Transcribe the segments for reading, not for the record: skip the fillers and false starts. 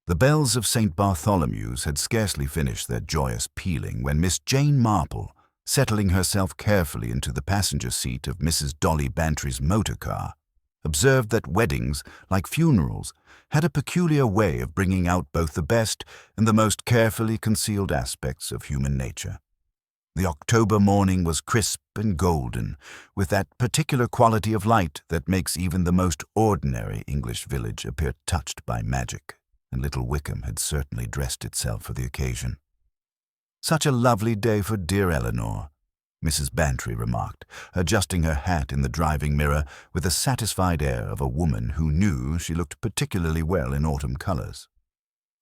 The bells of St. Bartholomew's had scarcely finished their joyous pealing when Miss Jane Marple, settling herself carefully into the passenger seat of Mrs. Dolly Bantry's motor car, observed that weddings, like funerals, had a peculiar way of bringing out both the best and the most carefully concealed aspects of human nature. The October morning was crisp and golden, with that particular quality of light that makes even the most ordinary English village appear touched by magic, and Little Wickham had certainly dressed itself for the occasion. "Such a lovely day for dear Eleanor," Mrs. Bantry remarked, adjusting her hat in the driving mirror with the satisfied air of a woman who knew she looked particularly well in autumn colors.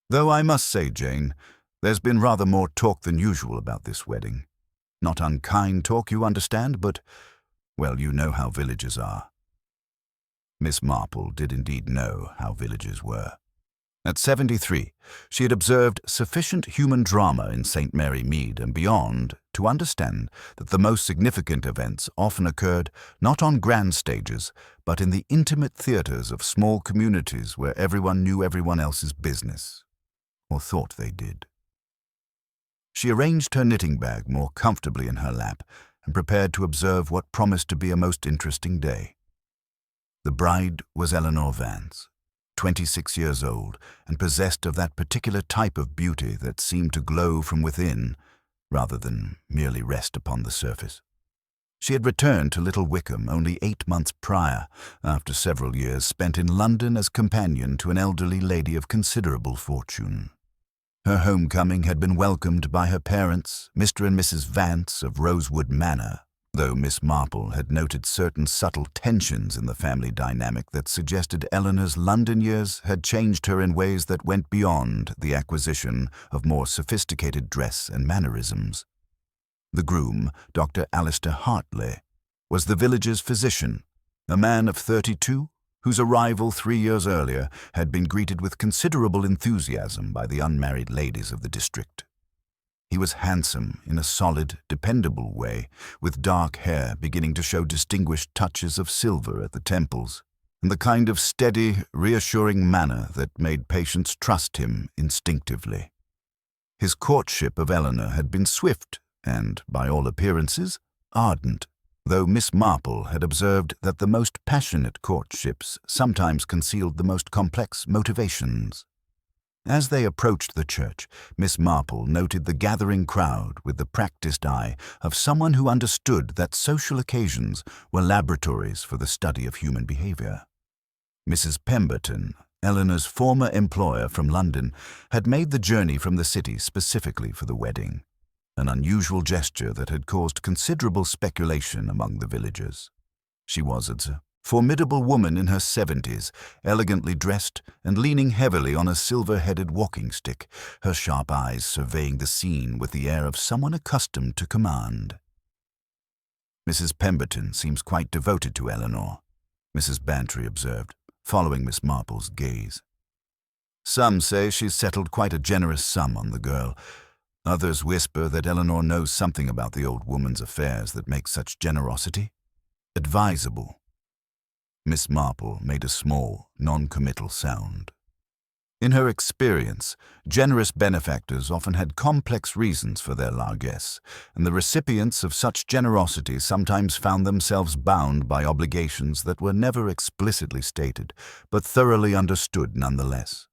"Though I must say, Jane, there's been rather more talk than usual about this wedding. Not unkind talk, you understand, but, well, you know how villages are." Miss Marple did indeed know how villages were. At 73, she had observed sufficient human drama in St. Mary Mead and beyond to understand that the most significant events often occurred not on grand stages, but in the intimate theaters of small communities where everyone knew everyone else's business, or thought they did. She arranged her knitting bag more comfortably in her lap and prepared to observe what promised to be a most interesting day. The bride was Eleanor Vance, 26 years old, and possessed of that particular type of beauty that seemed to glow from within, rather than merely rest upon the surface. She had returned to Little Wickham only 8 months prior, after several years spent in London as companion to an elderly lady of considerable fortune. Her homecoming had been welcomed by her parents, Mr. and Mrs. Vance of Rosewood Manor, though Miss Marple had noted certain subtle tensions in the family dynamic that suggested Eleanor's London years had changed her in ways that went beyond the acquisition of more sophisticated dress and mannerisms. The groom, Dr. Alistair Hartley, was the village's physician, a man of 32, whose arrival 3 years earlier had been greeted with considerable enthusiasm by the unmarried ladies of the district. He was handsome in a solid, dependable way, with dark hair beginning to show distinguished touches of silver at the temples, and the kind of steady, reassuring manner that made patients trust him instinctively. His courtship of Eleanor had been swift and, by all appearances, ardent, though Miss Marple had observed that the most passionate courtships sometimes concealed the most complex motivations. As they approached the church, Miss Marple noted the gathering crowd with the practiced eye of someone who understood that social occasions were laboratories for the study of human behavior. Mrs. Pemberton, Eleanor's former employer from London, had made the journey from the city specifically for the wedding, an unusual gesture that had caused considerable speculation among the villagers. She was a formidable woman in her 70s, elegantly dressed and leaning heavily on a silver-headed walking stick, her sharp eyes surveying the scene with the air of someone accustomed to command. "Mrs. Pemberton seems quite devoted to Eleanor," Mrs. Bantry observed, following Miss Marple's gaze. "Some say she's settled quite a generous sum on the girl. Others whisper that Eleanor knows something about the old woman's affairs that makes such generosity advisable." Miss Marple made a small, non-committal sound. In her experience, generous benefactors often had complex reasons for their largesse, and the recipients of such generosity sometimes found themselves bound by obligations that were never explicitly stated, but thoroughly understood nonetheless.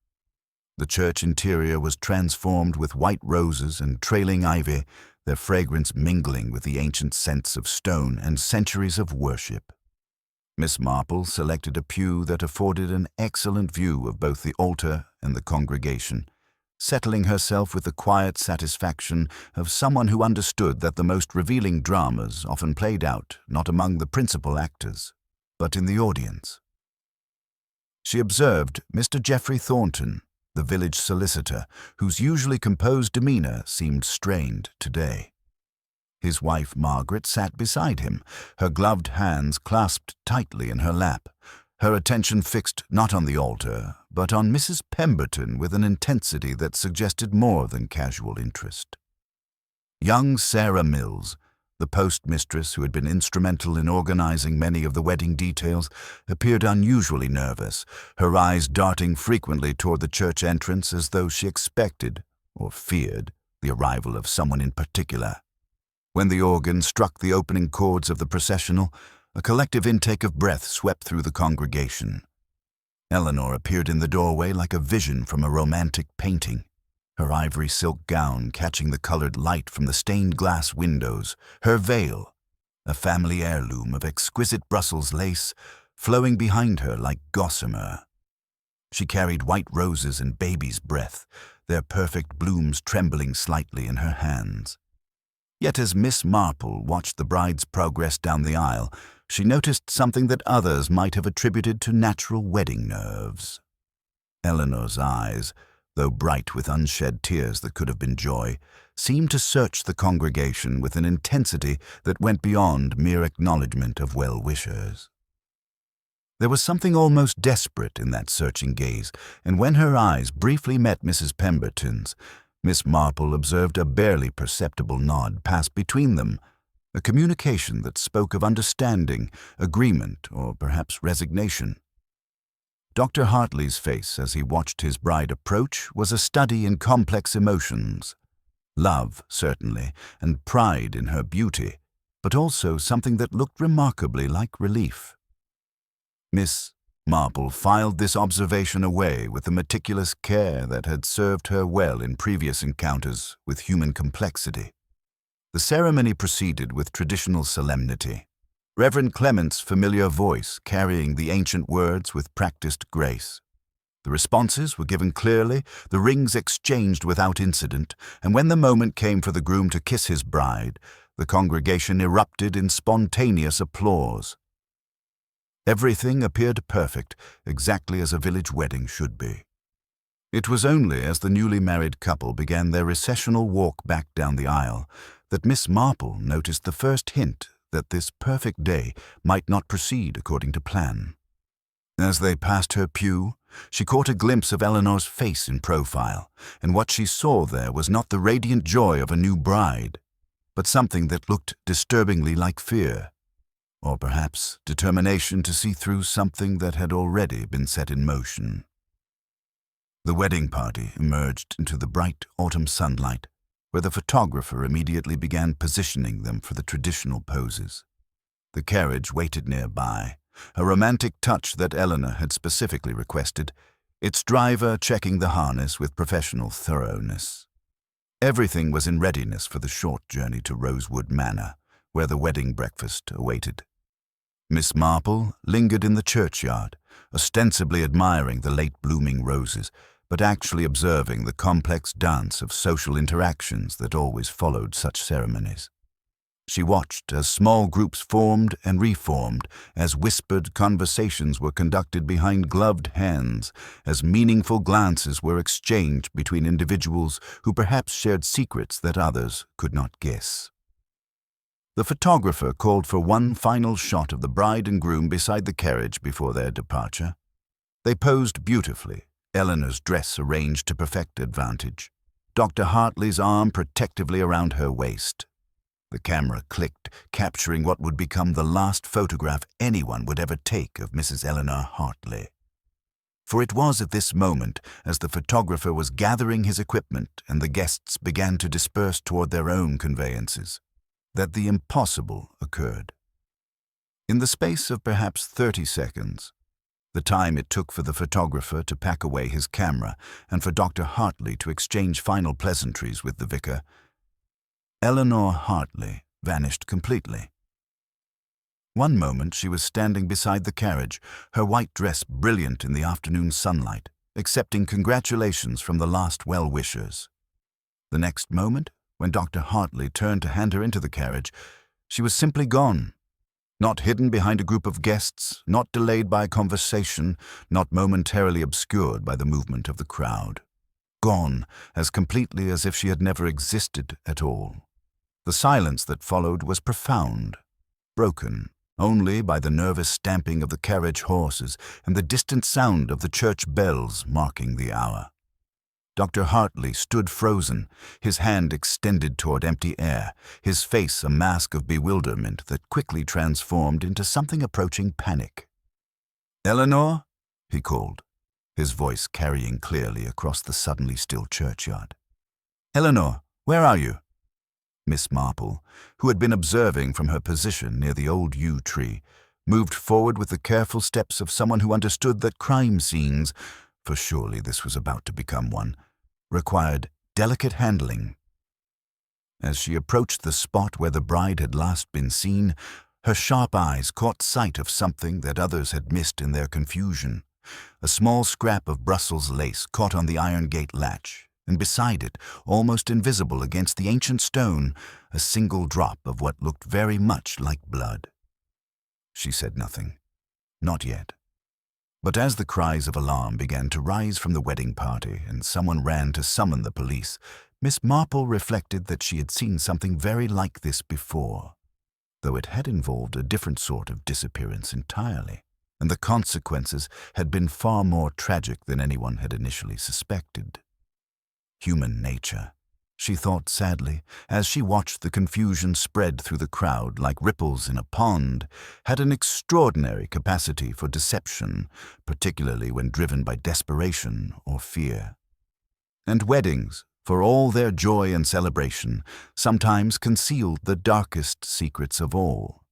The church interior was transformed with white roses and trailing ivy, their fragrance mingling with the ancient scents of stone and centuries of worship. Miss Marple selected a pew that afforded an excellent view of both the altar and the congregation, settling herself with the quiet satisfaction of someone who understood that the most revealing dramas often played out not among the principal actors, but in the audience. She observed Mr. Geoffrey Thornton, the village solicitor, whose usually composed demeanor seemed strained today. His wife Margaret sat beside him, her gloved hands clasped tightly in her lap, her attention fixed not on the altar, but on Mrs. Pemberton with an intensity that suggested more than casual interest. Young Sarah Mills, the postmistress who had been instrumental in organizing many of the wedding details, appeared unusually nervous, her eyes darting frequently toward the church entrance as though she expected, or feared, the arrival of someone in particular. When the organ struck the opening chords of the processional, a collective intake of breath swept through the congregation. Eleanor appeared in the doorway like a vision from a romantic painting, her ivory silk gown catching the colored light from the stained glass windows, her veil, a family heirloom of exquisite Brussels lace, flowing behind her like gossamer. She carried white roses and baby's breath, their perfect blooms trembling slightly in her hands. Yet as Miss Marple watched the bride's progress down the aisle, she noticed something that others might have attributed to natural wedding nerves. Eleanor's eyes, though bright with unshed tears that could have been joy, seemed to search the congregation with an intensity that went beyond mere acknowledgement of well-wishers. There was something almost desperate in that searching gaze, and when her eyes briefly met Mrs. Pemberton's, Miss Marple observed a barely perceptible nod pass between them, a communication that spoke of understanding, agreement, or perhaps resignation. Dr. Hartley's face as he watched his bride approach was a study in complex emotions. Love, certainly, and pride in her beauty, but also something that looked remarkably like relief. Miss Marple filed this observation away with the meticulous care that had served her well in previous encounters with human complexity. The ceremony proceeded with traditional solemnity, Reverend Clement's familiar voice carrying the ancient words with practiced grace. The responses were given clearly, the rings exchanged without incident, and when the moment came for the groom to kiss his bride, the congregation erupted in spontaneous applause. Everything appeared perfect, exactly as a village wedding should be. It was only as the newly married couple began their recessional walk back down the aisle that Miss Marple noticed the first hint that this perfect day might not proceed according to plan. As they passed her pew, she caught a glimpse of Eleanor's face in profile, and what she saw there was not the radiant joy of a new bride, but something that looked disturbingly like fear, or perhaps determination to see through something that had already been set in motion. The wedding party emerged into the bright autumn sunlight, where the photographer immediately began positioning them for the traditional poses. The carriage waited nearby, a romantic touch that Eleanor had specifically requested, its driver checking the harness with professional thoroughness. Everything was in readiness for the short journey to Rosewood Manor, where the wedding breakfast awaited. Miss Marple lingered in the churchyard, ostensibly admiring the late-blooming roses, but actually observing the complex dance of social interactions that always followed such ceremonies. She watched as small groups formed and reformed, as whispered conversations were conducted behind gloved hands, as meaningful glances were exchanged between individuals who perhaps shared secrets that others could not guess. The photographer called for one final shot of the bride and groom beside the carriage before their departure. They posed beautifully, Eleanor's dress arranged to perfect advantage, Dr. Hartley's arm protectively around her waist. The camera clicked, capturing what would become the last photograph anyone would ever take of Mrs. Eleanor Hartley. For it was at this moment, as the photographer was gathering his equipment and the guests began to disperse toward their own conveyances, that the impossible occurred. In the space of perhaps 30 seconds, the time it took for the photographer to pack away his camera and for Dr. Hartley to exchange final pleasantries with the vicar, Eleanor Hartley vanished completely. One moment she was standing beside the carriage, her white dress brilliant in the afternoon sunlight, accepting congratulations from the last well-wishers. The next moment, when Dr. Hartley turned to hand her into the carriage, she was simply gone. Not hidden behind a group of guests, not delayed by a conversation, not momentarily obscured by the movement of the crowd. Gone, as completely as if she had never existed at all. The silence that followed was profound, broken only by the nervous stamping of the carriage horses and the distant sound of the church bells marking the hour. Dr. Hartley stood frozen, his hand extended toward empty air, his face a mask of bewilderment that quickly transformed into something approaching panic. "Eleanor?" he called, his voice carrying clearly across the suddenly still churchyard. "Eleanor, where are you?" Miss Marple, who had been observing from her position near the old yew tree, moved forward with the careful steps of someone who understood that crime scenes, for surely this was about to become one, required delicate handling. As she approached the spot where the bride had last been seen, her sharp eyes caught sight of something that others had missed in their confusion. A small scrap of Brussels lace caught on the iron gate latch, and beside it, almost invisible against the ancient stone, a single drop of what looked very much like blood. She said nothing. Not yet. But as the cries of alarm began to rise from the wedding party and someone ran to summon the police, Miss Marple reflected that she had seen something very like this before, though it had involved a different sort of disappearance entirely, and the consequences had been far more tragic than anyone had initially suspected. Human nature, she thought sadly, as she watched the confusion spread through the crowd like ripples in a pond, had an extraordinary capacity for deception, particularly when driven by desperation or fear. And weddings, for all their joy and celebration, sometimes concealed the darkest secrets of all.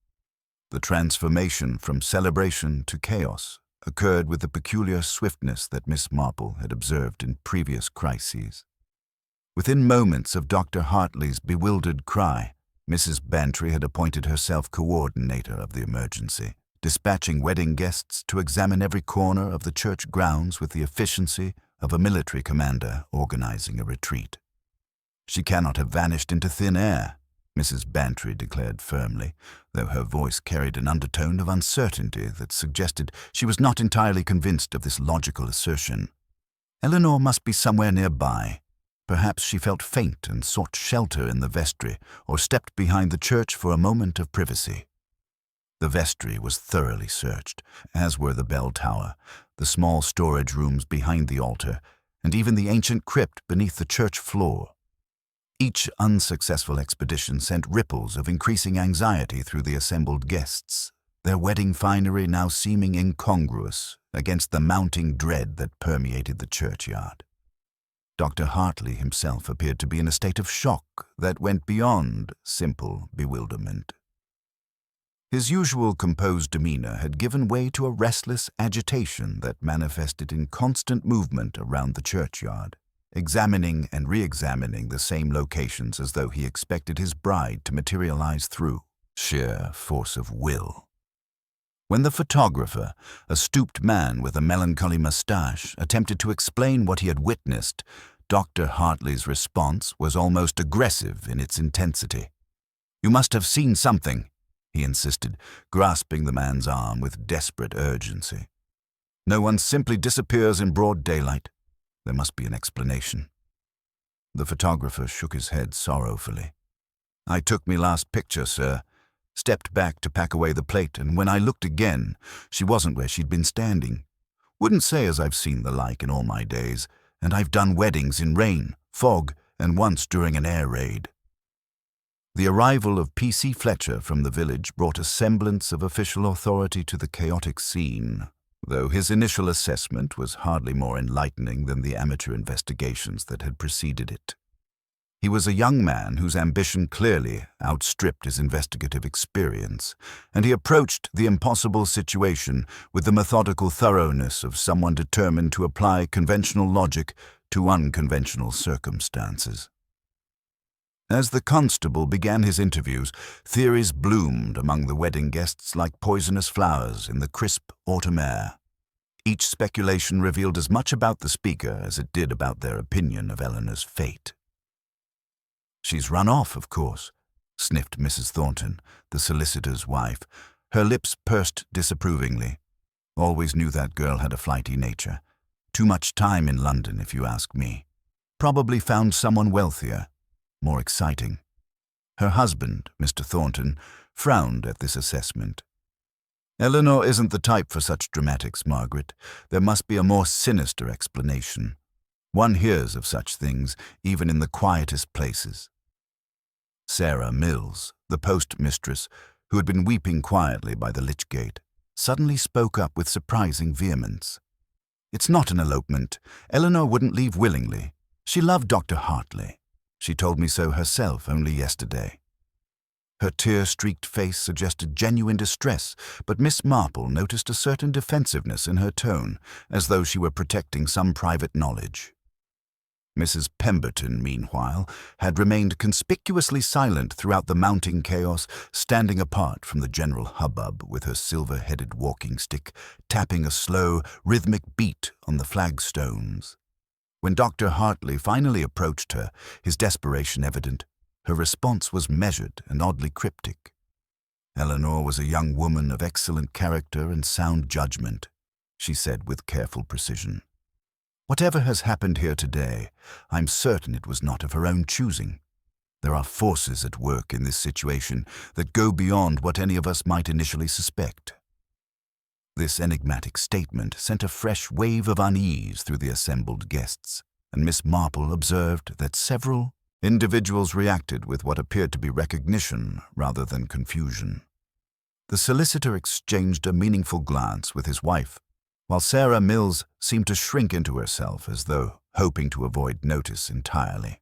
The transformation from celebration to chaos occurred with the peculiar swiftness that Miss Marple had observed in previous crises. Within moments of Dr. Hartley's bewildered cry, Mrs. Bantry had appointed herself coordinator of the emergency, dispatching wedding guests to examine every corner of the church grounds with the efficiency of a military commander organizing a retreat. "She cannot have vanished into thin air," Mrs. Bantry declared firmly, though her voice carried an undertone of uncertainty that suggested she was not entirely convinced of this logical assertion. "Eleanor must be somewhere nearby. Perhaps she felt faint and sought shelter in the vestry, or stepped behind the church for a moment of privacy." The vestry was thoroughly searched, as were the bell tower, the small storage rooms behind the altar, and even the ancient crypt beneath the church floor. Each unsuccessful expedition sent ripples of increasing anxiety through the assembled guests, their wedding finery now seeming incongruous against the mounting dread that permeated the churchyard. Dr. Hartley himself appeared to be in a state of shock that went beyond simple bewilderment. His usual composed demeanor had given way to a restless agitation that manifested in constant movement around the churchyard, examining and re-examining the same locations as though he expected his bride to materialize through sheer force of will. When the photographer, a stooped man with a melancholy mustache, attempted to explain what he had witnessed, Dr. Hartley's response was almost aggressive in its intensity. "You must have seen something," he insisted, grasping the man's arm with desperate urgency. "No one simply disappears in broad daylight. There must be an explanation." The photographer shook his head sorrowfully. "I took me last picture, sir. Stepped back to pack away the plate, and when I looked again, she wasn't where she'd been standing. Wouldn't say as I've seen the like in all my days, and I've done weddings in rain, fog, and once during an air raid." The arrival of P.C. Fletcher from the village brought a semblance of official authority to the chaotic scene, though his initial assessment was hardly more enlightening than the amateur investigations that had preceded it. He was a young man whose ambition clearly outstripped his investigative experience, and he approached the impossible situation with the methodical thoroughness of someone determined to apply conventional logic to unconventional circumstances. As the constable began his interviews, theories bloomed among the wedding guests like poisonous flowers in the crisp autumn air. Each speculation revealed as much about the speaker as it did about their opinion of Eleanor's fate. "She's run off, of course," sniffed Mrs. Thornton, the solicitor's wife, her lips pursed disapprovingly. "Always knew that girl had a flighty nature. Too much time in London, if you ask me. Probably found someone wealthier, more exciting." Her husband, Mr. Thornton, frowned at this assessment. "Eleanor isn't the type for such dramatics, Margaret. There must be a more sinister explanation. One hears of such things even in the quietest places. Sarah Mills, the postmistress, who had been weeping quietly by the lich gate, suddenly spoke up with surprising vehemence. "It's not an elopement. Eleanor wouldn't leave willingly. She loved Dr. Hartley. She told me so herself only yesterday." Her tear-streaked face suggested genuine distress, but Miss Marple noticed a certain defensiveness in her tone, as though she were protecting some private knowledge. Mrs. Pemberton, meanwhile, had remained conspicuously silent throughout the mounting chaos, standing apart from the general hubbub with her silver-headed walking stick, tapping a slow, rhythmic beat on the flagstones. When Dr. Hartley finally approached her, his desperation evident, her response was measured and oddly cryptic. "Eleanor was a young woman of excellent character and sound judgment," she said with careful precision. "Whatever has happened here today, I'm certain it was not of her own choosing. There are forces at work in this situation that go beyond what any of us might initially suspect." This enigmatic statement sent a fresh wave of unease through the assembled guests, and Miss Marple observed that several individuals reacted with what appeared to be recognition rather than confusion. The solicitor exchanged a meaningful glance with his wife, while Sarah Mills seemed to shrink into herself as though hoping to avoid notice entirely.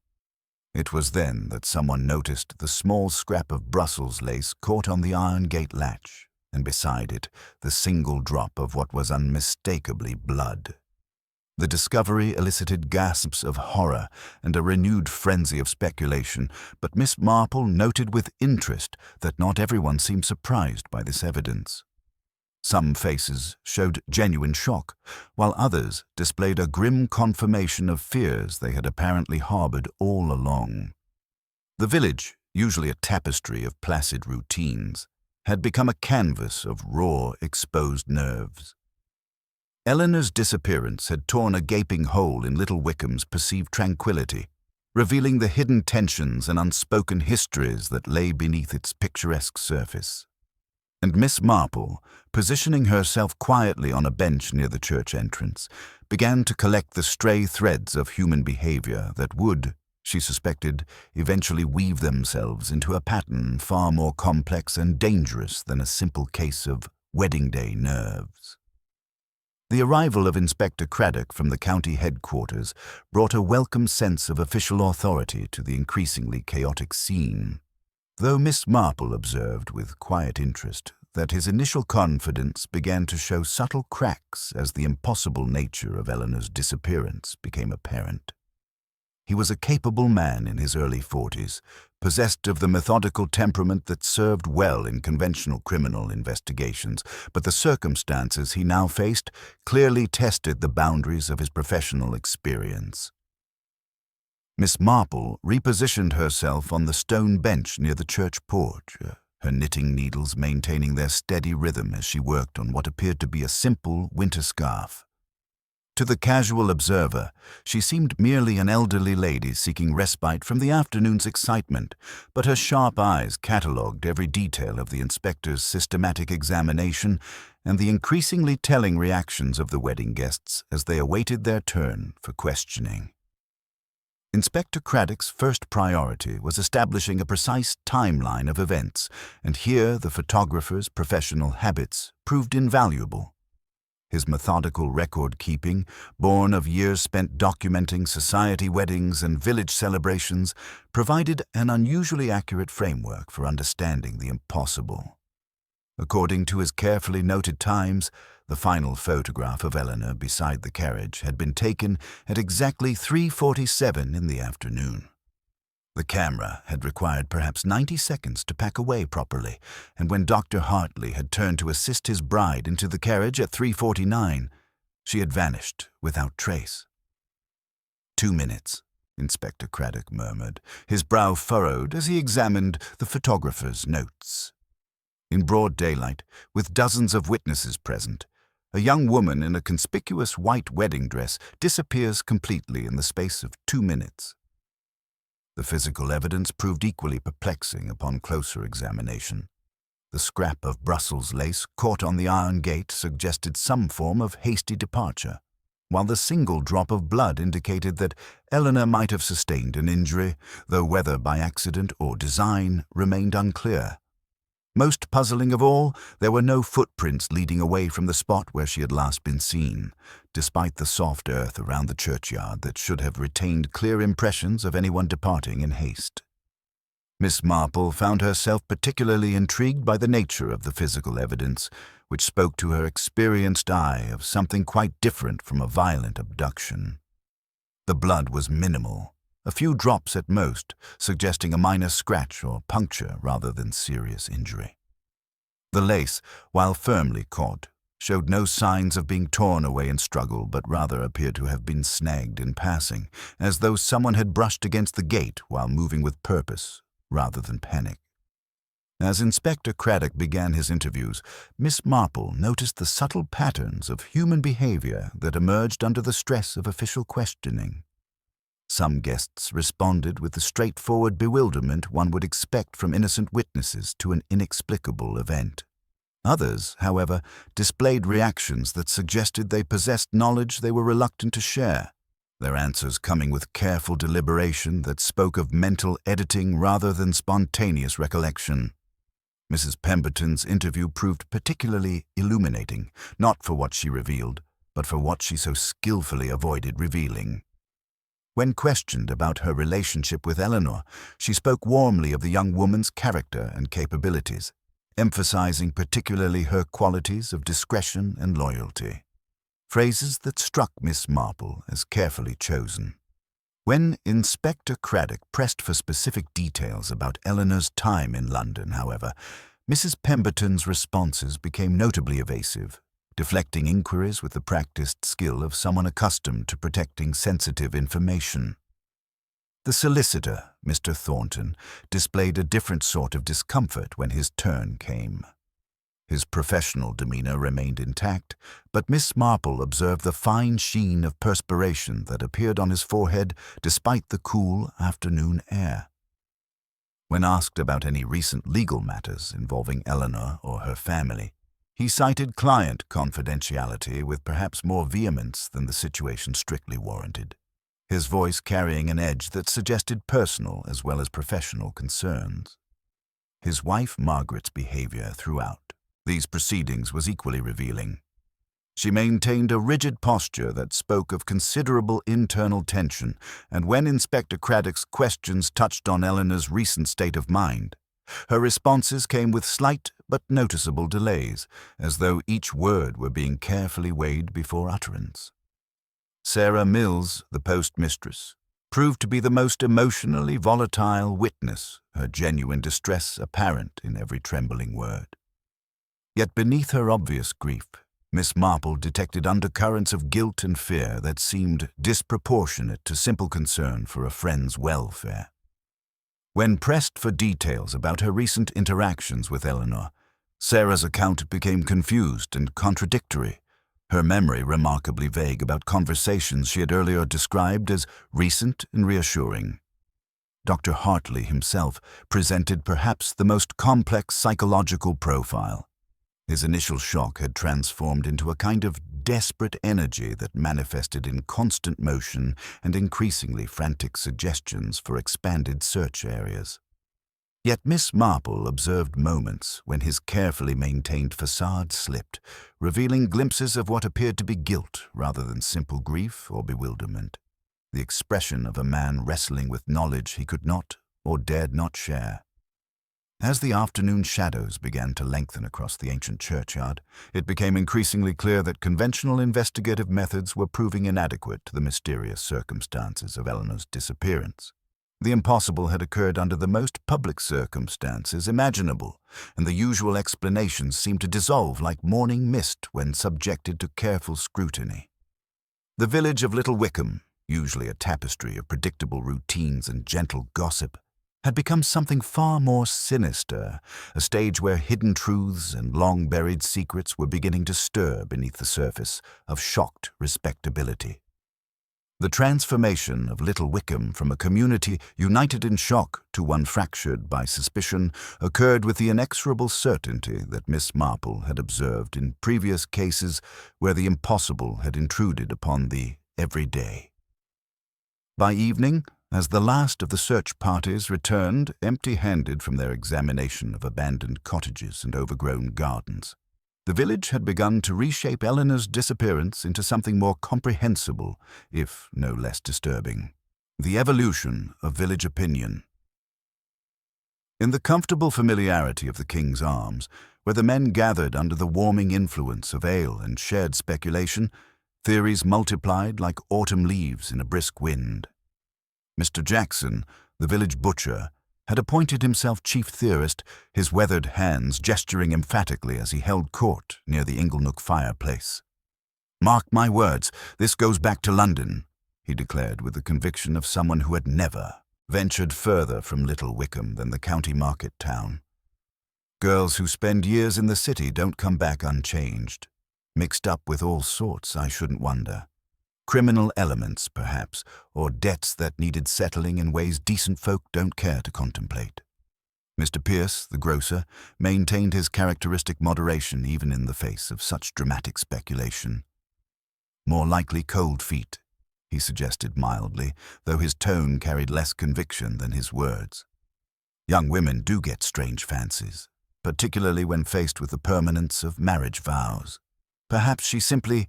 It was then that someone noticed the small scrap of Brussels lace caught on the iron gate latch, and beside it the single drop of what was unmistakably blood. The discovery elicited gasps of horror and a renewed frenzy of speculation, but Miss Marple noted with interest that not everyone seemed surprised by this evidence. Some faces showed genuine shock, while others displayed a grim confirmation of fears they had apparently harbored all along. The village, usually a tapestry of placid routines, had become a canvas of raw, exposed nerves. Eleanor's disappearance had torn a gaping hole in little Wickham's perceived tranquility, revealing the hidden tensions and unspoken histories that lay beneath its picturesque surface. And Miss Marple, positioning herself quietly on a bench near the church entrance, began to collect the stray threads of human behavior that would, she suspected, eventually weave themselves into a pattern far more complex and dangerous than a simple case of wedding day nerves. The arrival of Inspector Craddock from the county headquarters brought a welcome sense of official authority to the increasingly chaotic scene, though Miss Marple observed with quiet interest that his initial confidence began to show subtle cracks as the impossible nature of Eleanor's disappearance became apparent. He was a capable man in his early 40s, possessed of the methodical temperament that served well in conventional criminal investigations, but the circumstances he now faced clearly tested the boundaries of his professional experience. Miss Marple repositioned herself on the stone bench near the church porch, her knitting needles maintaining their steady rhythm as she worked on what appeared to be a simple winter scarf. To the casual observer, she seemed merely an elderly lady seeking respite from the afternoon's excitement, but her sharp eyes catalogued every detail of the inspector's systematic examination and the increasingly telling reactions of the wedding guests as they awaited their turn for questioning. Inspector Craddock's first priority was establishing a precise timeline of events, and here the photographer's professional habits proved invaluable. His methodical record-keeping, born of years spent documenting society weddings and village celebrations, provided an unusually accurate framework for understanding the impossible. According to his carefully noted times, the final photograph of Eleanor beside the carriage had been taken at exactly 3:47 in the afternoon. The camera had required perhaps 90 seconds to pack away properly, and when Dr. Hartley had turned to assist his bride into the carriage at 3:49, she had vanished without trace. 2 minutes, Inspector Craddock murmured, his brow furrowed as he examined the photographer's notes. In broad daylight, with dozens of witnesses present, a young woman in a conspicuous white wedding dress disappears completely in the space of 2 minutes. The physical evidence proved equally perplexing upon closer examination. The scrap of Brussels lace caught on the iron gate suggested some form of hasty departure. while the single drop of blood indicated that Eleanor might have sustained an injury, though whether by accident or design remained unclear. Most puzzling of all, there were no footprints leading away from the spot where she had last been seen, despite the soft earth around the churchyard that should have retained clear impressions of anyone departing in haste. Miss Marple found herself particularly intrigued by the nature of the physical evidence, which spoke to her experienced eye of something quite different from a violent abduction. The blood was minimal, a few drops at most, suggesting a minor scratch or puncture rather than serious injury. The lace, while firmly caught, showed no signs of being torn away in struggle, but rather appeared to have been snagged in passing, as though someone had brushed against the gate while moving with purpose rather than panic. As Inspector Craddock began his interviews, Miss Marple noticed the subtle patterns of human behavior that emerged under the stress of official questioning. Some guests responded with the straightforward bewilderment one would expect from innocent witnesses to an inexplicable event. Others, however, displayed reactions that suggested they possessed knowledge they were reluctant to share, their answers coming with careful deliberation that spoke of mental editing rather than spontaneous recollection. Mrs. Pemberton's interview proved particularly illuminating, not for what she revealed, but for what she so skillfully avoided revealing. When questioned about her relationship with Eleanor, she spoke warmly of the young woman's character and capabilities, emphasizing particularly her qualities of discretion and loyalty. Phrases that struck Miss Marple as carefully chosen. When Inspector Craddock pressed for specific details about Eleanor's time in London, however, Mrs. Pemberton's responses became notably evasive, deflecting inquiries with the practiced skill of someone accustomed to protecting sensitive information. The solicitor, Mr. Thornton, displayed a different sort of discomfort when his turn came. His professional demeanor remained intact, but Miss Marple observed the fine sheen of perspiration that appeared on his forehead despite the cool afternoon air. When asked about any recent legal matters involving Eleanor or her family, he cited client confidentiality with perhaps more vehemence than the situation strictly warranted, his voice carrying an edge that suggested personal as well as professional concerns. His wife Margaret's behavior throughout these proceedings was equally revealing. She maintained a rigid posture that spoke of considerable internal tension, and when Inspector Craddock's questions touched on Eleanor's recent state of mind, her responses came with slight but noticeable delays, as though each word were being carefully weighed before utterance. Sarah Mills, the postmistress, proved to be the most emotionally volatile witness, her genuine distress apparent in every trembling word. Yet beneath her obvious grief, Miss Marple detected undercurrents of guilt and fear that seemed disproportionate to simple concern for a friend's welfare. When pressed for details about her recent interactions with Eleanor, Sarah's account became confused and contradictory, her memory remarkably vague about conversations she had earlier described as recent and reassuring. Dr. Hartley himself presented perhaps the most complex psychological profile. His initial shock had transformed into a kind of desperate energy that manifested in constant motion and increasingly frantic suggestions for expanded search areas. Yet Miss Marple observed moments when his carefully maintained facade slipped, revealing glimpses of what appeared to be guilt rather than simple grief or bewilderment, the expression of a man wrestling with knowledge he could not or dared not share. As the afternoon shadows began to lengthen across the ancient churchyard, it became increasingly clear that conventional investigative methods were proving inadequate to the mysterious circumstances of Eleanor's disappearance. The impossible had occurred under the most public circumstances imaginable, and the usual explanations seemed to dissolve like morning mist when subjected to careful scrutiny. The village of Little Wickham, usually a tapestry of predictable routines and gentle gossip, had become something far more sinister, a stage where hidden truths and long-buried secrets were beginning to stir beneath the surface of shocked respectability. The transformation of Little Wickham from a community united in shock to one fractured by suspicion occurred with the inexorable certainty that Miss Marple had observed in previous cases where the impossible had intruded upon the everyday. By evening, as the last of the search parties returned empty-handed from their examination of abandoned cottages and overgrown gardens, the village had begun to reshape Eleanor's disappearance into something more comprehensible, if no less disturbing: the evolution of village opinion. In the comfortable familiarity of the King's Arms, where the men gathered under the warming influence of ale and shared speculation, theories multiplied like autumn leaves in a brisk wind. Mr. Jackson, the village butcher, had appointed himself chief theorist, his weathered hands gesturing emphatically as he held court near the Inglenook fireplace. "Mark my words, this goes back to London," he declared with the conviction of someone who had never ventured further from Little Wickham than the county market town. "Girls who spend years in the city don't come back unchanged. Mixed up with all sorts, I shouldn't wonder. Criminal elements, perhaps, or debts that needed settling in ways decent folk don't care to contemplate." Mr. Pierce, the grocer, maintained his characteristic moderation even in the face of such dramatic speculation. "More likely cold feet," he suggested mildly, though his tone carried less conviction than his words. "Young women do get strange fancies, particularly when faced with the permanence of marriage vows. Perhaps she simply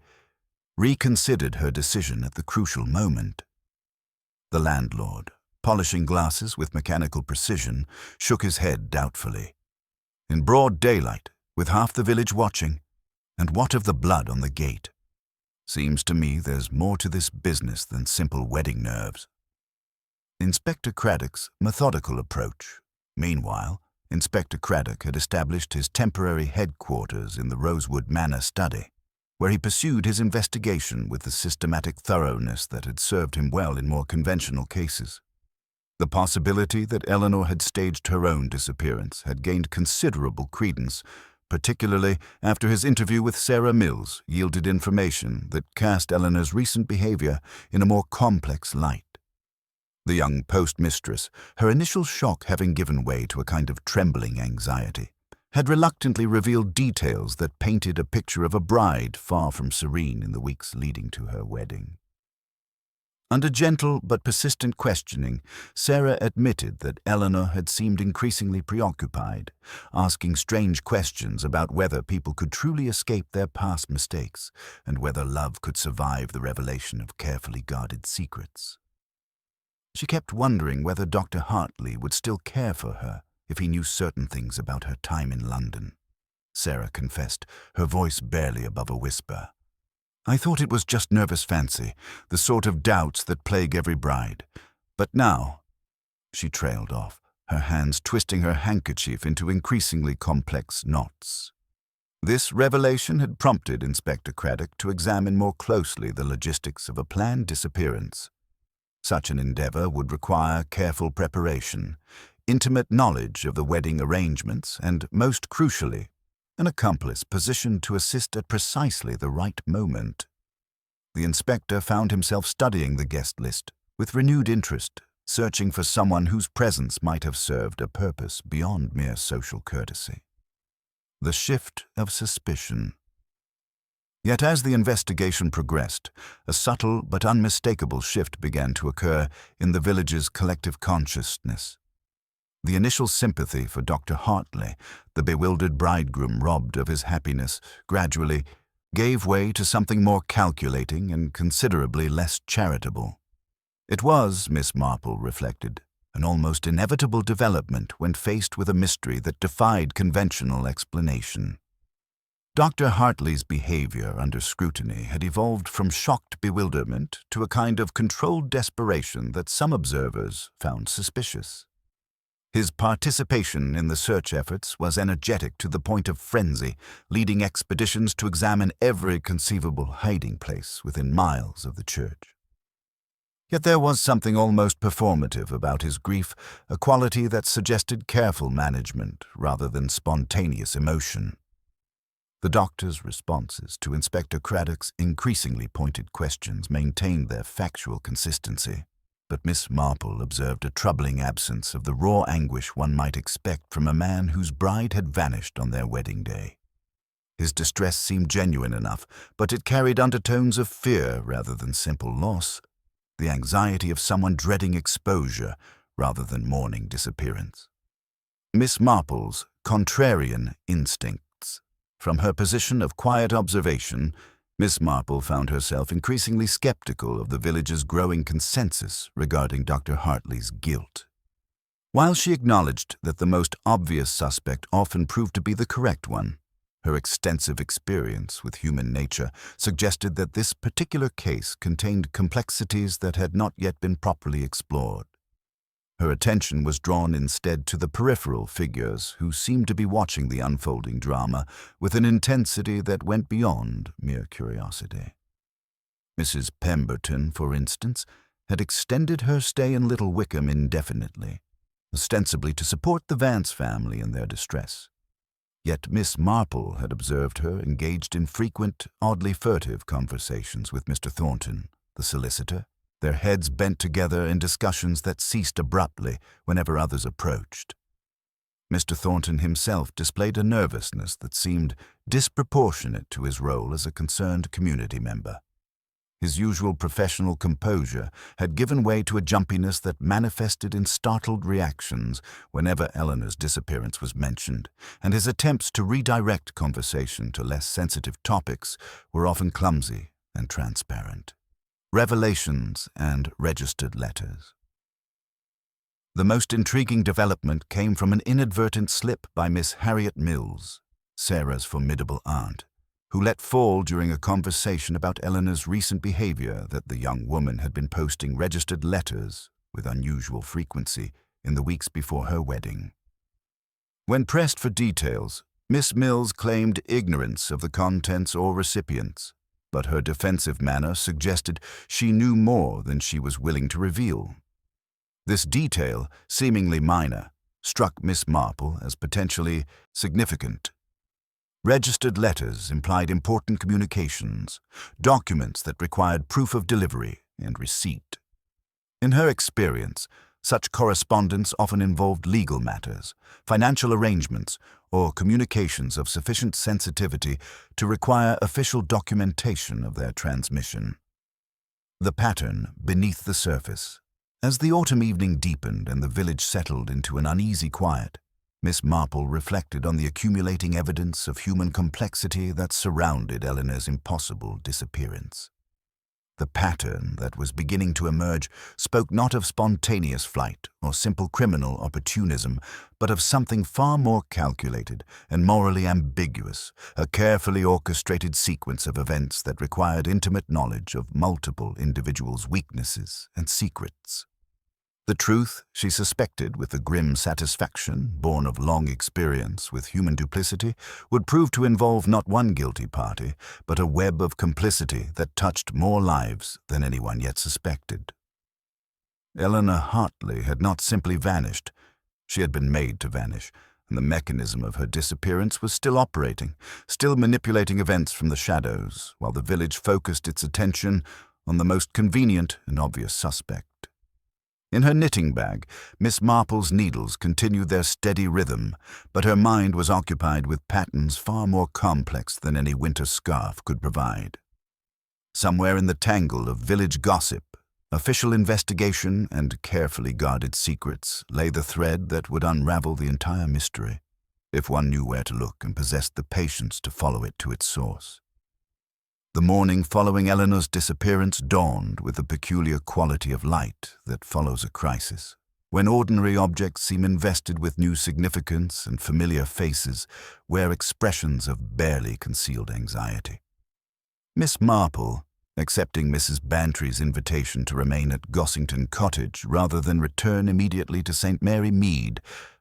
reconsidered her decision at the crucial moment." The landlord, polishing glasses with mechanical precision, shook his head doubtfully. "In broad daylight, with half the village watching? And what of the blood on the gate? Seems to me there's more to this business than simple wedding nerves." Inspector Craddock's methodical approach. Meanwhile, Inspector Craddock had established his temporary headquarters in the Rosewood Manor study, where he pursued his investigation with the systematic thoroughness that had served him well in more conventional cases. The possibility that Eleanor had staged her own disappearance had gained considerable credence, particularly after his interview with Sarah Mills yielded information that cast Eleanor's recent behavior in a more complex light. The young postmistress, her initial shock having given way to a kind of trembling anxiety, had reluctantly revealed details that painted a picture of a bride far from serene in the weeks leading to her wedding. Under gentle but persistent questioning, Sarah admitted that Eleanor had seemed increasingly preoccupied, asking strange questions about whether people could truly escape their past mistakes and whether love could survive the revelation of carefully guarded secrets. She kept wondering whether Dr. Hartley would still care for her if he knew certain things about her time in London. Sarah confessed, her voice barely above a whisper. "I thought it was just nervous fancy, the sort of doubts that plague every bride. But now—" She trailed off, her hands twisting her handkerchief into increasingly complex knots. This revelation had prompted Inspector Craddock to examine more closely the logistics of a planned disappearance. Such an endeavor would require careful preparation, intimate knowledge of the wedding arrangements, and, most crucially, an accomplice positioned to assist at precisely the right moment. The inspector found himself studying the guest list with renewed interest, searching for someone whose presence might have served a purpose beyond mere social courtesy. The shift of suspicion. Yet as the investigation progressed, a subtle but unmistakable shift began to occur in the village's collective consciousness. The initial sympathy for Dr. Hartley, the bewildered bridegroom robbed of his happiness, gradually gave way to something more calculating and considerably less charitable. It was, Miss Marple reflected, an almost inevitable development when faced with a mystery that defied conventional explanation. Dr. Hartley's behavior under scrutiny had evolved from shocked bewilderment to a kind of controlled desperation that some observers found suspicious. His participation in the search efforts was energetic to the point of frenzy, leading expeditions to examine every conceivable hiding place within miles of the church. Yet there was something almost performative about his grief, a quality that suggested careful management rather than spontaneous emotion. The doctor's responses to Inspector Craddock's increasingly pointed questions maintained their factual consistency, but Miss Marple observed a troubling absence of the raw anguish one might expect from a man whose bride had vanished on their wedding day. His distress seemed genuine enough, but it carried undertones of fear rather than simple loss, the anxiety of someone dreading exposure rather than mourning disappearance. Miss Marple's contrarian instincts. From her position of quiet observation, Miss Marple found herself increasingly skeptical of the village's growing consensus regarding Dr. Hartley's guilt. While she acknowledged that the most obvious suspect often proved to be the correct one, her extensive experience with human nature suggested that this particular case contained complexities that had not yet been properly explored. Her attention was drawn instead to the peripheral figures who seemed to be watching the unfolding drama with an intensity that went beyond mere curiosity. Mrs. Pemberton, for instance, had extended her stay in Little Wickham indefinitely, ostensibly to support the Vance family in their distress. Yet Miss Marple had observed her engaged in frequent, oddly furtive conversations with Mr. Thornton, the solicitor, their heads bent together in discussions that ceased abruptly whenever others approached. Mr. Thornton himself displayed a nervousness that seemed disproportionate to his role as a concerned community member. His usual professional composure had given way to a jumpiness that manifested in startled reactions whenever Eleanor's disappearance was mentioned, and his attempts to redirect conversation to less sensitive topics were often clumsy and transparent. Revelations and registered letters. The most intriguing development came from an inadvertent slip by Miss Harriet Mills, Sarah's formidable aunt, who let fall during a conversation about Eleanor's recent behavior that the young woman had been posting registered letters with unusual frequency in the weeks before her wedding. When pressed for details, Miss Mills claimed ignorance of the contents or recipients, but her defensive manner suggested she knew more than she was willing to reveal. This detail, seemingly minor, struck Miss Marple as potentially significant. Registered letters implied important communications, documents that required proof of delivery and receipt. In her experience, such correspondence often involved legal matters, financial arrangements, or communications of sufficient sensitivity to require official documentation of their transmission. The pattern beneath the surface. As the autumn evening deepened and the village settled into an uneasy quiet, Miss Marple reflected on the accumulating evidence of human complexity that surrounded Eleanor's impossible disappearance. The pattern that was beginning to emerge spoke not of spontaneous flight or simple criminal opportunism, but of something far more calculated and morally ambiguous, a carefully orchestrated sequence of events that required intimate knowledge of multiple individuals' weaknesses and secrets. The truth, she suspected with a grim satisfaction born of long experience with human duplicity, would prove to involve not one guilty party, but a web of complicity that touched more lives than anyone yet suspected. Eleanor Hartley had not simply vanished. She had been made to vanish, and the mechanism of her disappearance was still operating, still manipulating events from the shadows, while the village focused its attention on the most convenient and obvious suspect. In her knitting bag, Miss Marple's needles continued their steady rhythm, but her mind was occupied with patterns far more complex than any winter scarf could provide. Somewhere in the tangle of village gossip, official investigation, and carefully guarded secrets lay the thread that would unravel the entire mystery, if one knew where to look and possessed the patience to follow it to its source. The morning following Eleanor's disappearance dawned with the peculiar quality of light that follows a crisis, when ordinary objects seem invested with new significance and familiar faces wear expressions of barely concealed anxiety. Miss Marple, accepting Mrs. Bantry's invitation to remain at Gossington Cottage rather than return immediately to St. Mary Mead,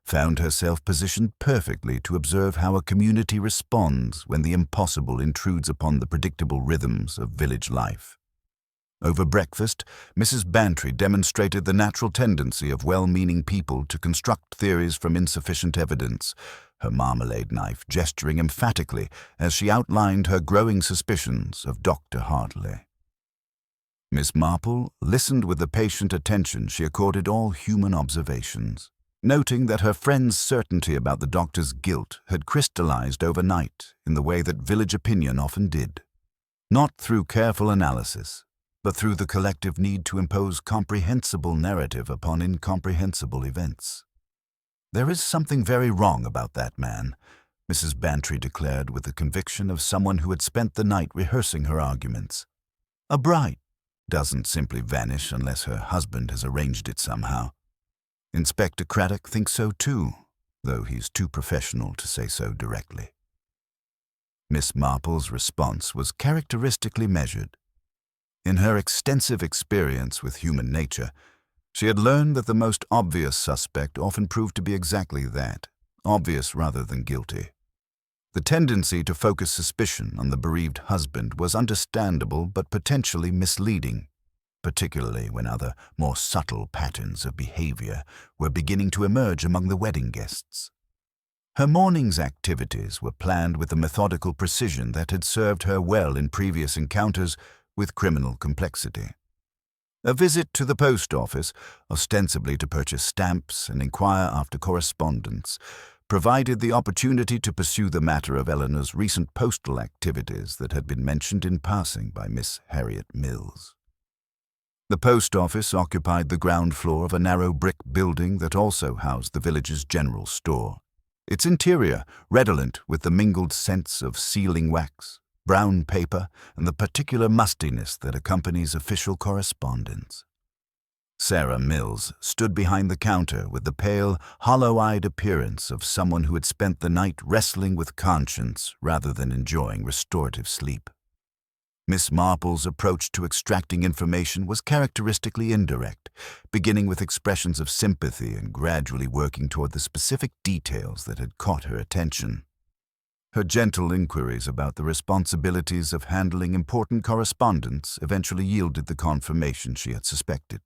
found herself positioned perfectly to observe how a community responds when the impossible intrudes upon the predictable rhythms of village life. Over breakfast, Mrs. Bantry demonstrated the natural tendency of well-meaning people to construct theories from insufficient evidence, her marmalade knife gesturing emphatically as she outlined her growing suspicions of Dr. Hartley. Miss Marple listened with the patient attention she accorded all human observations, noting that her friend's certainty about the doctor's guilt had crystallized overnight in the way that village opinion often did, not through careful analysis, but through the collective need to impose comprehensible narrative upon incomprehensible events. "There is something very wrong about that man," Mrs. Bantry declared with the conviction of someone who had spent the night rehearsing her arguments. "A bride doesn't simply vanish unless her husband has arranged it somehow. Inspector Craddock thinks so too, though he's too professional to say so directly." Miss Marple's response was characteristically measured. In her extensive experience with human nature, she had learned that the most obvious suspect often proved to be exactly that, obvious rather than guilty. The tendency to focus suspicion on the bereaved husband was understandable but potentially misleading, particularly when other, more subtle patterns of behavior were beginning to emerge among the wedding guests. Her morning's activities were planned with a methodical precision that had served her well in previous encounters with criminal complexity. A visit to the post office, ostensibly to purchase stamps and inquire after correspondence, provided the opportunity to pursue the matter of Eleanor's recent postal activities that had been mentioned in passing by Miss Harriet Mills. The post office occupied the ground floor of a narrow brick building that also housed the village's general store, its interior redolent with the mingled scents of sealing wax, brown paper, and the particular mustiness that accompanies official correspondence. Sarah Mills stood behind the counter with the pale, hollow-eyed appearance of someone who had spent the night wrestling with conscience rather than enjoying restorative sleep. Miss Marple's approach to extracting information was characteristically indirect, beginning with expressions of sympathy and gradually working toward the specific details that had caught her attention. Her gentle inquiries about the responsibilities of handling important correspondence eventually yielded the confirmation she had suspected.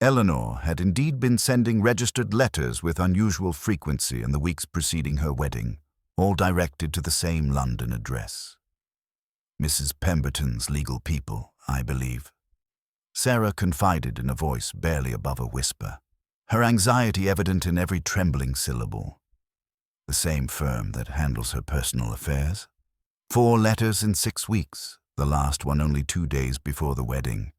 Eleanor had indeed been sending registered letters with unusual frequency in the weeks preceding her wedding, all directed to the same London address. "Mrs. Pemberton's legal people, I believe," Sarah confided in a voice barely above a whisper, her anxiety evident in every trembling syllable. "The same firm that handles her personal affairs. 4 letters in 6 weeks, the last one only 2 days before the wedding.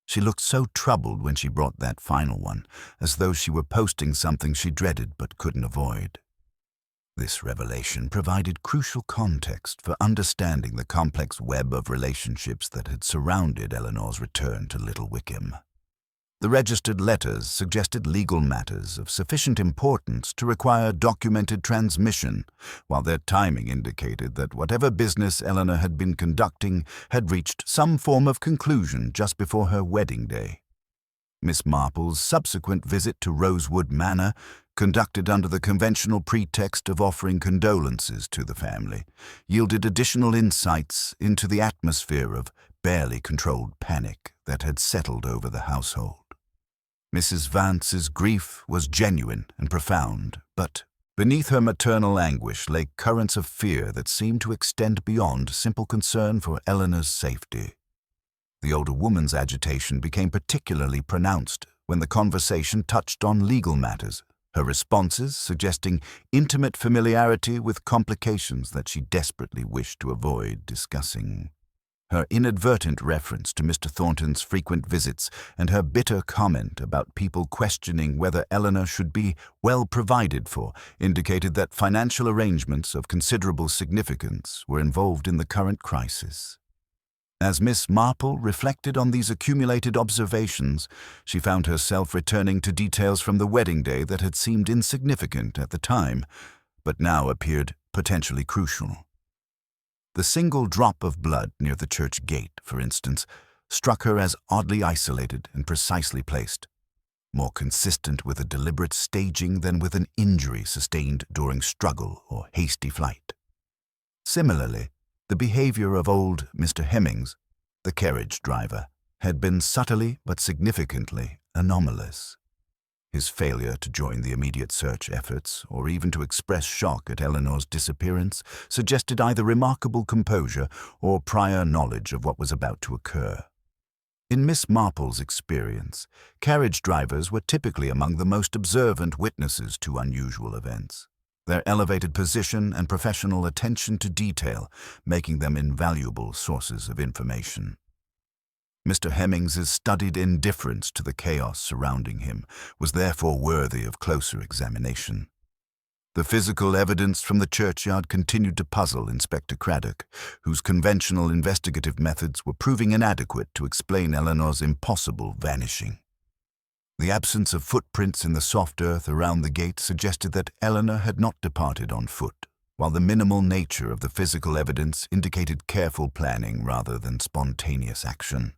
She looked so troubled when she brought that final one, as though she were posting something she dreaded but couldn't avoid." This revelation provided crucial context for understanding the complex web of relationships that had surrounded Eleanor's return to Little Wickham. The registered letters suggested legal matters of sufficient importance to require documented transmission, while their timing indicated that whatever business Eleanor had been conducting had reached some form of conclusion just before her wedding day. Miss Marple's subsequent visit to Rosewood Manor, conducted under the conventional pretext of offering condolences to the family, yielded additional insights into the atmosphere of barely controlled panic that had settled over the household. Mrs. Vance's grief was genuine and profound, but beneath her maternal anguish lay currents of fear that seemed to extend beyond simple concern for Eleanor's safety. The older woman's agitation became particularly pronounced when the conversation touched on legal matters, her responses suggesting intimate familiarity with complications that she desperately wished to avoid discussing. Her inadvertent reference to Mr. Thornton's frequent visits and her bitter comment about people questioning whether Eleanor should be well provided for indicated that financial arrangements of considerable significance were involved in the current crisis. As Miss Marple reflected on these accumulated observations, she found herself returning to details from the wedding day that had seemed insignificant at the time, but now appeared potentially crucial. The single drop of blood near the church gate, for instance, struck her as oddly isolated and precisely placed, more consistent with a deliberate staging than with an injury sustained during struggle or hasty flight. Similarly, the behavior of old Mr. Hemmings, the carriage driver, had been subtly but significantly anomalous. His failure to join the immediate search efforts, or even to express shock at Eleanor's disappearance, suggested either remarkable composure or prior knowledge of what was about to occur. In Miss Marple's experience, carriage drivers were typically among the most observant witnesses to unusual events, their elevated position and professional attention to detail making them invaluable sources of information. Mr. Hemmings's studied indifference to the chaos surrounding him was therefore worthy of closer examination. The physical evidence from the churchyard continued to puzzle Inspector Craddock, whose conventional investigative methods were proving inadequate to explain Eleanor's impossible vanishing. The absence of footprints in the soft earth around the gate suggested that Eleanor had not departed on foot, while the minimal nature of the physical evidence indicated careful planning rather than spontaneous action.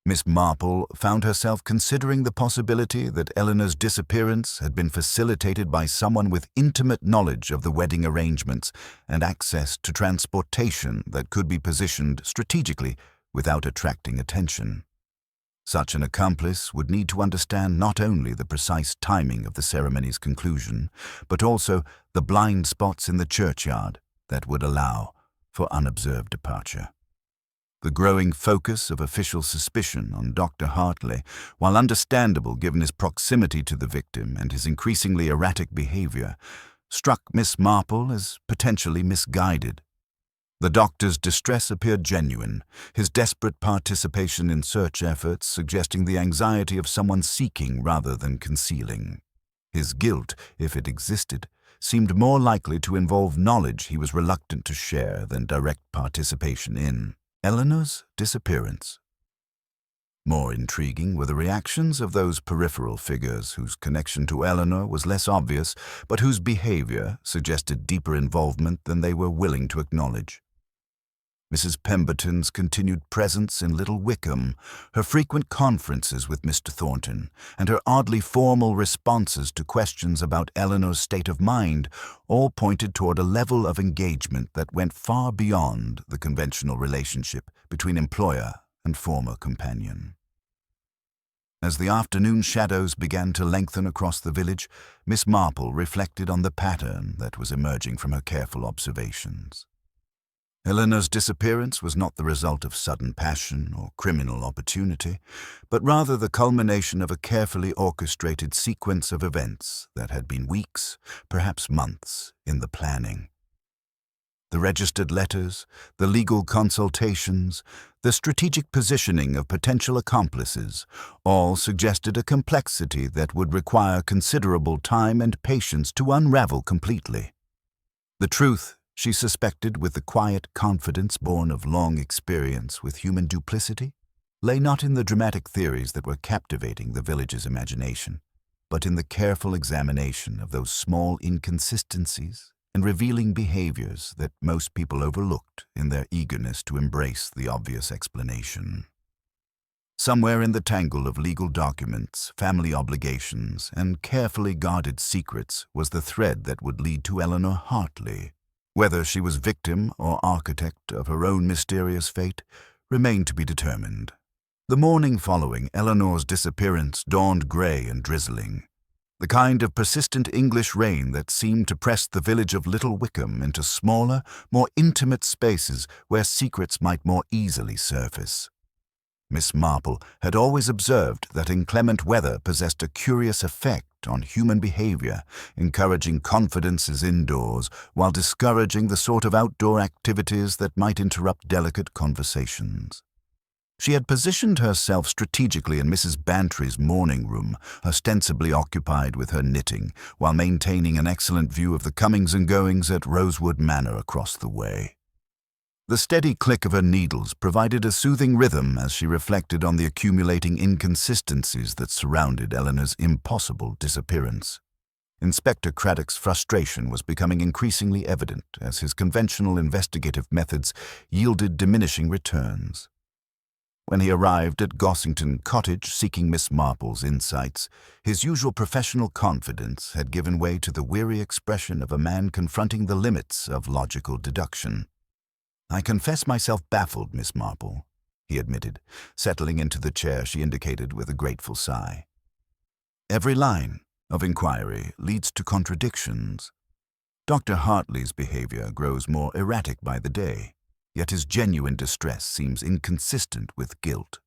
Miss Marple found herself considering the possibility that Eleanor's disappearance had been facilitated by someone with intimate knowledge of the wedding arrangements and access to transportation that could be positioned strategically without attracting attention. Such an accomplice would need to understand not only the precise timing of the ceremony's conclusion, but also the blind spots in the churchyard that would allow for unobserved departure. The growing focus of official suspicion on Dr. Hartley, while understandable given his proximity to the victim and his increasingly erratic behavior, struck Miss Marple as potentially misguided. The doctor's distress appeared genuine, his desperate participation in search efforts suggesting the anxiety of someone seeking rather than concealing. His guilt, if it existed, seemed more likely to involve knowledge he was reluctant to share than direct participation in Eleanor's disappearance. More intriguing were the reactions of those peripheral figures whose connection to Eleanor was less obvious, but whose behavior suggested deeper involvement than they were willing to acknowledge. Mrs. Pemberton's continued presence in Little Wickham, her frequent conferences with Mr. Thornton, and her oddly formal responses to questions about Eleanor's state of mind all pointed toward a level of engagement that went far beyond the conventional relationship between employer and former companion. As the afternoon shadows began to lengthen across the village, Miss Marple reflected on the pattern that was emerging from her careful observations. Eleanor's disappearance was not the result of sudden passion or criminal opportunity, but rather the culmination of a carefully orchestrated sequence of events that had been weeks, perhaps months, in the planning. The registered letters, the legal consultations, the strategic positioning of potential accomplices, all suggested a complexity that would require considerable time and patience to unravel completely. The truth, she suspected with the quiet confidence born of long experience with human duplicity, lay not in the dramatic theories that were captivating the village's imagination, but in the careful examination of those small inconsistencies and revealing behaviors that most people overlooked in their eagerness to embrace the obvious explanation. Somewhere in the tangle of legal documents, family obligations, and carefully guarded secrets was the thread that would lead to Eleanor Hartley. Whether she was victim or architect of her own mysterious fate remained to be determined. The morning following Eleanor's disappearance dawned gray and drizzling, the kind of persistent English rain that seemed to press the village of Little Wickham into smaller, more intimate spaces where secrets might more easily surface. Miss Marple had always observed that inclement weather possessed a curious effect on human behavior, encouraging confidences indoors while discouraging the sort of outdoor activities that might interrupt delicate conversations. She had positioned herself strategically in Mrs. Bantry's morning room, ostensibly occupied with her knitting, while maintaining an excellent view of the comings and goings at Rosewood Manor across the way. The steady click of her needles provided a soothing rhythm as she reflected on the accumulating inconsistencies that surrounded Eleanor's impossible disappearance. Inspector Craddock's frustration was becoming increasingly evident as his conventional investigative methods yielded diminishing returns. When he arrived at Gossington Cottage seeking Miss Marple's insights, his usual professional confidence had given way to the weary expression of a man confronting the limits of logical deduction. "I confess myself baffled, Miss Marple. he admitted, settling into the chair she indicated with a grateful sigh. Every line of inquiry leads to contradictions. Dr. Hartley's behavior grows more erratic by the day, yet his genuine distress seems inconsistent with guilt.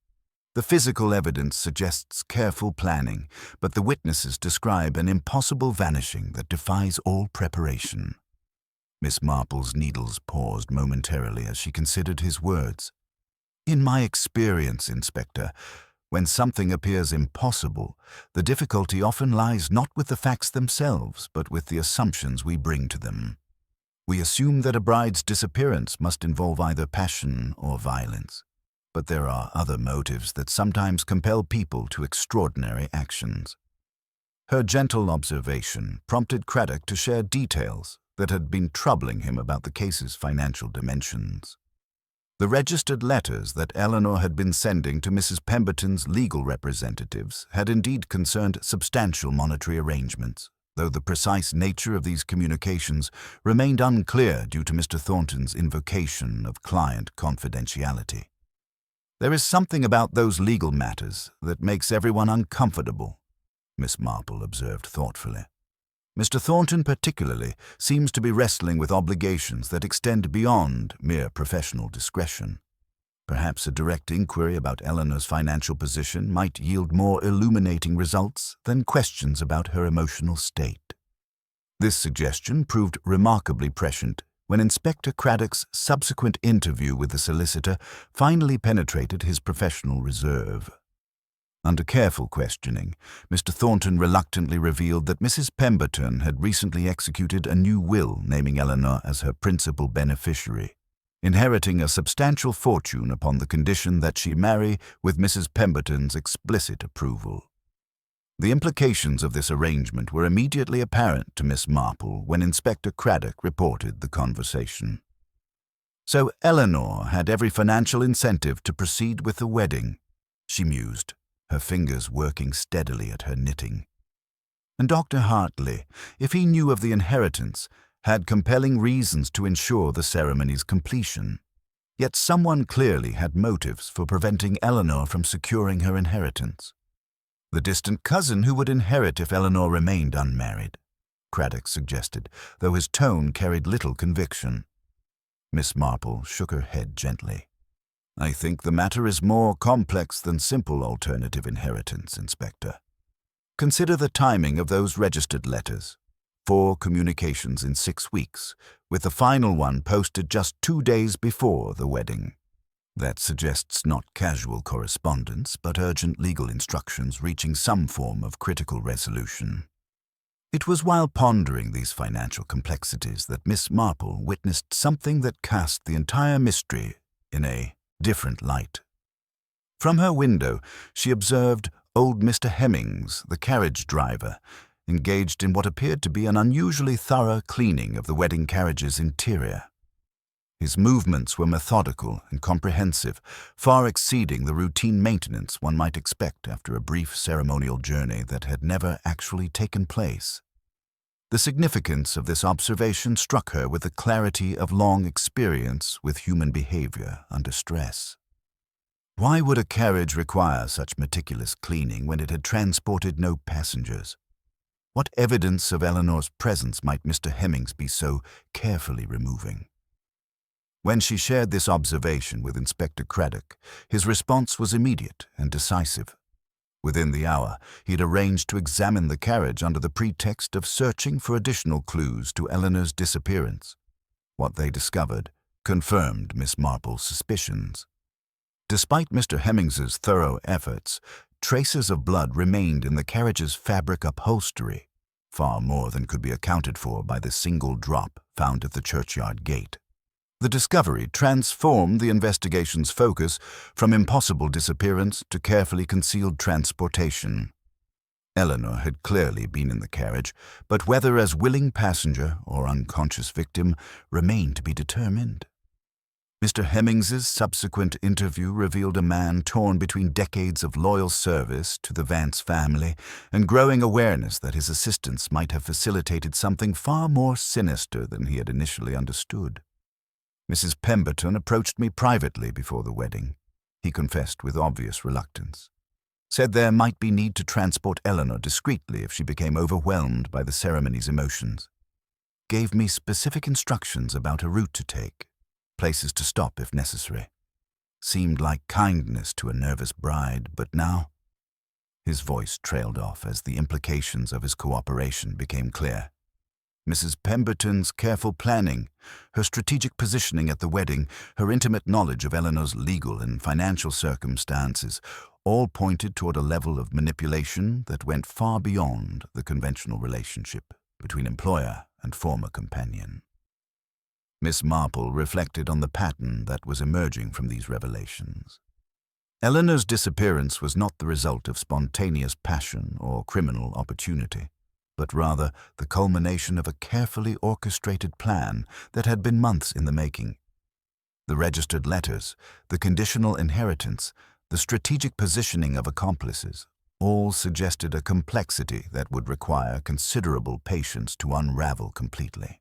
The physical evidence suggests careful planning, but the witnesses describe an impossible vanishing that defies all preparation. Miss Marple's needles paused momentarily as she considered his words. In my experience, Inspector, when something appears impossible, the difficulty often lies not with the facts themselves, but with the assumptions we bring to them. We assume that a bride's disappearance must involve either passion or violence, but there are other motives that sometimes compel people to extraordinary actions. Her gentle observation prompted Craddock to share details that had been troubling him about the case's financial dimensions. The registered letters that Eleanor had been sending to Mrs. Pemberton's legal representatives had indeed concerned substantial monetary arrangements, though the precise nature of these communications remained unclear due to Mr. Thornton's invocation of client confidentiality. There is something about those legal matters that makes everyone uncomfortable, Miss Marple observed thoughtfully. Mr. Thornton particularly seems to be wrestling with obligations that extend beyond mere professional discretion. Perhaps a direct inquiry about Eleanor's financial position might yield more illuminating results than questions about her emotional state. This suggestion proved remarkably prescient when Inspector Craddock's subsequent interview with the solicitor finally penetrated his professional reserve. Under careful questioning, Mr. Thornton reluctantly revealed that Mrs. Pemberton had recently executed a new will naming Eleanor as her principal beneficiary, inheriting a substantial fortune upon the condition that she marry with Mrs. Pemberton's explicit approval. The implications of this arrangement were immediately apparent to Miss Marple when Inspector Craddock reported the conversation. So Eleanor had every financial incentive to proceed with the wedding, she mused, her fingers working steadily at her knitting. And Dr. Hartley, if he knew of the inheritance, had compelling reasons to ensure the ceremony's completion. Yet someone clearly had motives for preventing Eleanor from securing her inheritance. The distant cousin who would inherit if Eleanor remained unmarried, Craddock suggested, though his tone carried little conviction. Miss Marple shook her head gently. I think the matter is more complex than simple alternative inheritance, Inspector. Consider the timing of those registered letters. 4 communications in 6 weeks, with the final one posted just 2 days before the wedding. That suggests not casual correspondence, but urgent legal instructions reaching some form of critical resolution. It was while pondering these financial complexities that Miss Marple witnessed something that cast the entire mystery in a different light. From her window, she observed old Mr. Hemmings, the carriage driver, engaged in what appeared to be an unusually thorough cleaning of the wedding carriage's interior. His movements were methodical and comprehensive, far exceeding the routine maintenance one might expect after a brief ceremonial journey that had never actually taken place. The significance of this observation struck her with the clarity of long experience with human behavior under stress. Why would a carriage require such meticulous cleaning when it had transported no passengers? What evidence of Eleanor's presence might Mr. Hemmings be so carefully removing? When she shared this observation with Inspector Craddock, his response was immediate and decisive. Within the hour, he had arranged to examine the carriage under the pretext of searching for additional clues to Eleanor's disappearance. What they discovered confirmed Miss Marple's suspicions. Despite Mr. Hemmings's thorough efforts, traces of blood remained in the carriage's fabric upholstery, far more than could be accounted for by the single drop found at the churchyard gate. The discovery transformed the investigation's focus from impossible disappearance to carefully concealed transportation. Eleanor had clearly been in the carriage, but whether as willing passenger or unconscious victim remained to be determined. Mr. Hemmings's subsequent interview revealed a man torn between decades of loyal service to the Vance family and growing awareness that his assistance might have facilitated something far more sinister than he had initially understood. Mrs. Pemberton approached me privately before the wedding. he confessed with obvious reluctance. Said there might be need to transport Eleanor discreetly if she became overwhelmed by the ceremony's emotions. Gave me specific instructions about a route to take, places to stop if necessary. Seemed like kindness to a nervous bride, but now... His voice trailed off as the implications of his cooperation became clear. Mrs. Pemberton's careful planning, her strategic positioning at the wedding, her intimate knowledge of Eleanor's legal and financial circumstances, all pointed toward a level of manipulation that went far beyond the conventional relationship between employer and former companion. Miss Marple reflected on the pattern that was emerging from these revelations. Eleanor's disappearance was not the result of spontaneous passion or criminal opportunity, but rather the culmination of a carefully orchestrated plan that had been months in the making. The registered letters, the conditional inheritance, the strategic positioning of accomplices, all suggested a complexity that would require considerable patience to unravel completely.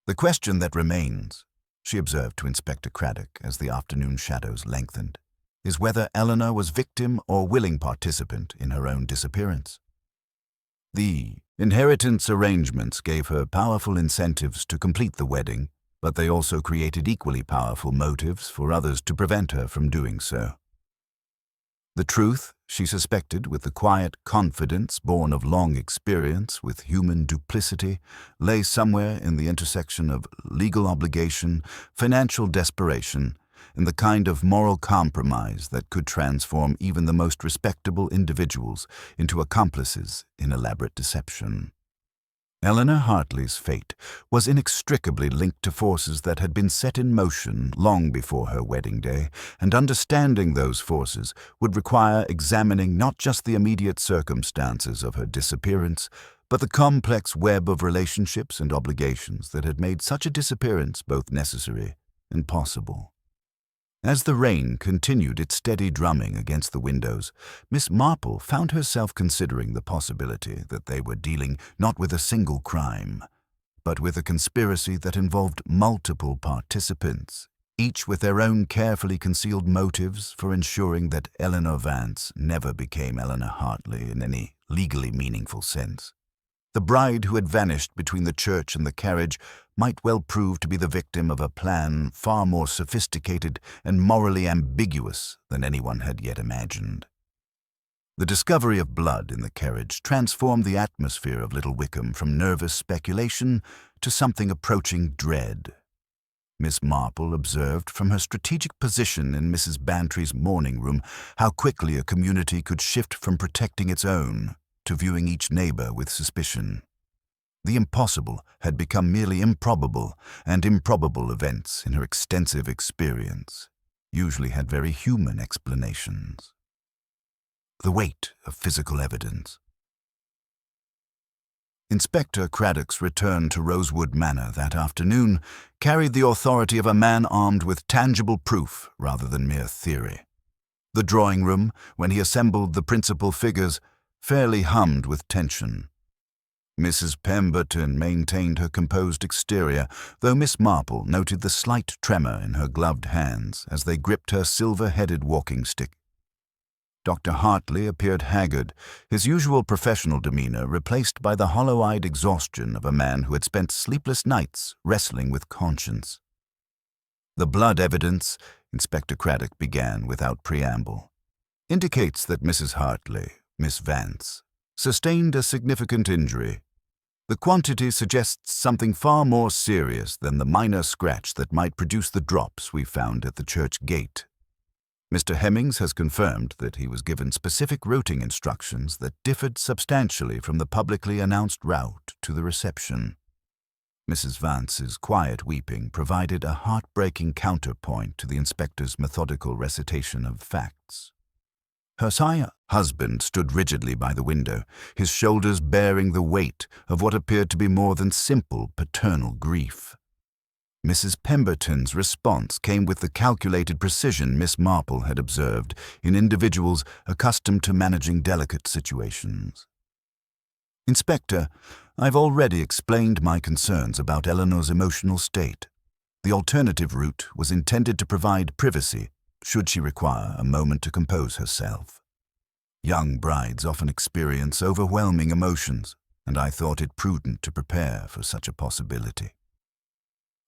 "The question that remains," she observed to Inspector Craddock as the afternoon shadows lengthened, "is whether Eleanor was victim or willing participant in her own disappearance. The inheritance arrangements gave her powerful incentives to complete the wedding, but they also created equally powerful motives for others to prevent her from doing so. The truth, she suspected with the quiet confidence born of long experience with human duplicity, lay somewhere in the intersection of legal obligation, financial desperation, and the kind of moral compromise that could transform even the most respectable individuals into accomplices in elaborate deception. Eleanor Hartley's fate was inextricably linked to forces that had been set in motion long before her wedding day, and understanding those forces would require examining not just the immediate circumstances of her disappearance, but the complex web of relationships and obligations that had made such a disappearance both necessary and possible. As the rain continued its steady drumming against the windows, Miss Marple found herself considering the possibility that they were dealing not with a single crime, but with a conspiracy that involved multiple participants, each with their own carefully concealed motives for ensuring that Eleanor Vance never became Eleanor Hartley in any legally meaningful sense. The bride who had vanished between the church and the carriage might well prove to be the victim of a plan far more sophisticated and morally ambiguous than anyone had yet imagined. The discovery of blood in the carriage transformed the atmosphere of Little Wickham from nervous speculation to something approaching dread. Miss Marple observed from her strategic position in Mrs. Bantry's morning room how quickly a community could shift from protecting its own to viewing each neighbor with suspicion. The impossible had become merely improbable, and improbable events in her extensive experience usually had very human explanations. The weight of physical evidence. Inspector Craddock's return to Rosewood Manor that afternoon carried the authority of a man armed with tangible proof rather than mere theory. The drawing room, when he assembled the principal figures, fairly hummed with tension. Mrs. Pemberton maintained her composed exterior, though Miss Marple noted the slight tremor in her gloved hands as they gripped her silver-headed walking stick. Dr. Hartley appeared haggard, his usual professional demeanor replaced by the hollow-eyed exhaustion of a man who had spent sleepless nights wrestling with conscience. "The blood evidence," Inspector Craddock began without preamble, "indicates that Mrs. Hartley, Miss Vance, sustained a significant injury. The quantity suggests something far more serious than the minor scratch that might produce the drops we found at the church gate. Mr. Hemmings has confirmed that he was given specific routing instructions that differed substantially from the publicly announced route to the reception." Mrs. Vance's quiet weeping provided a heartbreaking counterpoint to the inspector's methodical recitation of facts. Her sire husband stood rigidly by the window, his shoulders bearing the weight of what appeared to be more than simple paternal grief. Mrs. Pemberton's response came with the calculated precision Miss Marple had observed in individuals accustomed to managing delicate situations. "Inspector, I've already explained my concerns about Eleanor's emotional state. The alternative route was intended to provide privacy, should she require a moment to compose herself. Young brides often experience overwhelming emotions, and I thought it prudent to prepare for such a possibility.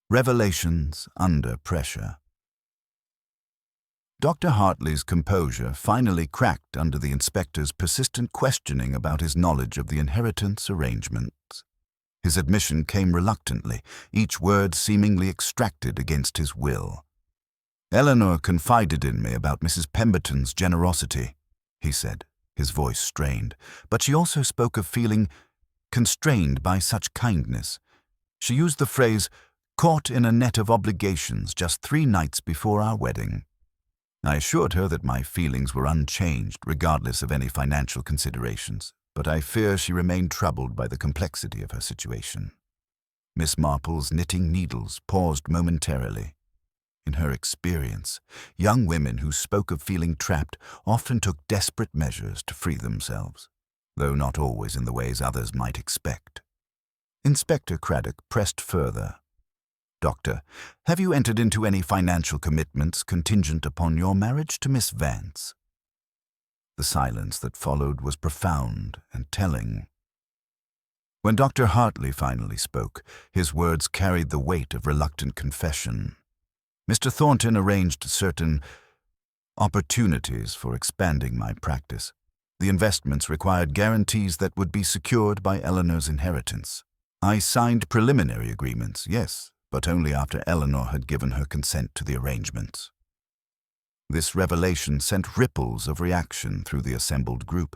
Revelations under pressure. Dr. Hartley's composure finally cracked under the inspector's persistent questioning about his knowledge of the inheritance arrangements. His admission came reluctantly, each word seemingly extracted against his will. "Eleanor confided in me about Mrs. Pemberton's generosity," he said, his voice strained, "but she also spoke of feeling constrained by such kindness. She used the phrase, 'caught in a net of obligations' just 3 nights before our wedding. I assured her that my feelings were unchanged, regardless of any financial considerations, but I fear she remained troubled by the complexity of her situation." Miss Marple's knitting needles paused momentarily. In her experience, young women who spoke of feeling trapped often took desperate measures to free themselves, though not always in the ways others might expect. Inspector Craddock pressed further. "Doctor, have you entered into any financial commitments contingent upon your marriage to Miss Vance?" The silence that followed was profound and telling. When Dr. Hartley finally spoke, his words carried the weight of reluctant confession. "Mr. Thornton arranged certain opportunities for expanding my practice. The investments required guarantees that would be secured by Eleanor's inheritance. I signed preliminary agreements, yes, but only after Eleanor had given her consent to the arrangements." This revelation sent ripples of reaction through the assembled group.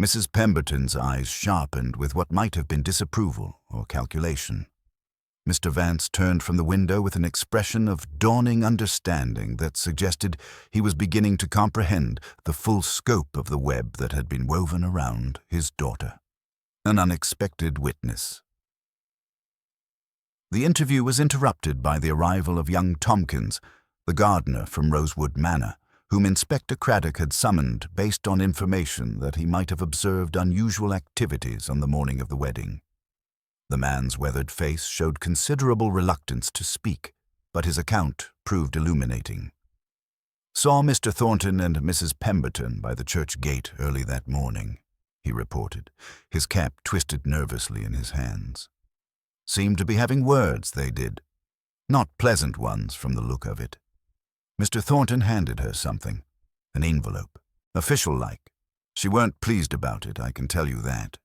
Mrs. Pemberton's eyes sharpened with what might have been disapproval or calculation. Mr. Vance turned from the window with an expression of dawning understanding that suggested he was beginning to comprehend the full scope of the web that had been woven around his daughter. An unexpected witness. The interview was interrupted by the arrival of young Tompkins, the gardener from Rosewood Manor, whom Inspector Craddock had summoned based on information that he might have observed unusual activities on the morning of the wedding. The man's weathered face showed considerable reluctance to speak, but his account proved illuminating. "Saw Mr. Thornton and Mrs. Pemberton by the church gate early that morning," he reported, his cap twisted nervously in his hands. "Seemed to be having words, they did. Not pleasant ones from the look of it. Mr. Thornton handed her something, an envelope, official-like. She weren't pleased about it, I can tell you that."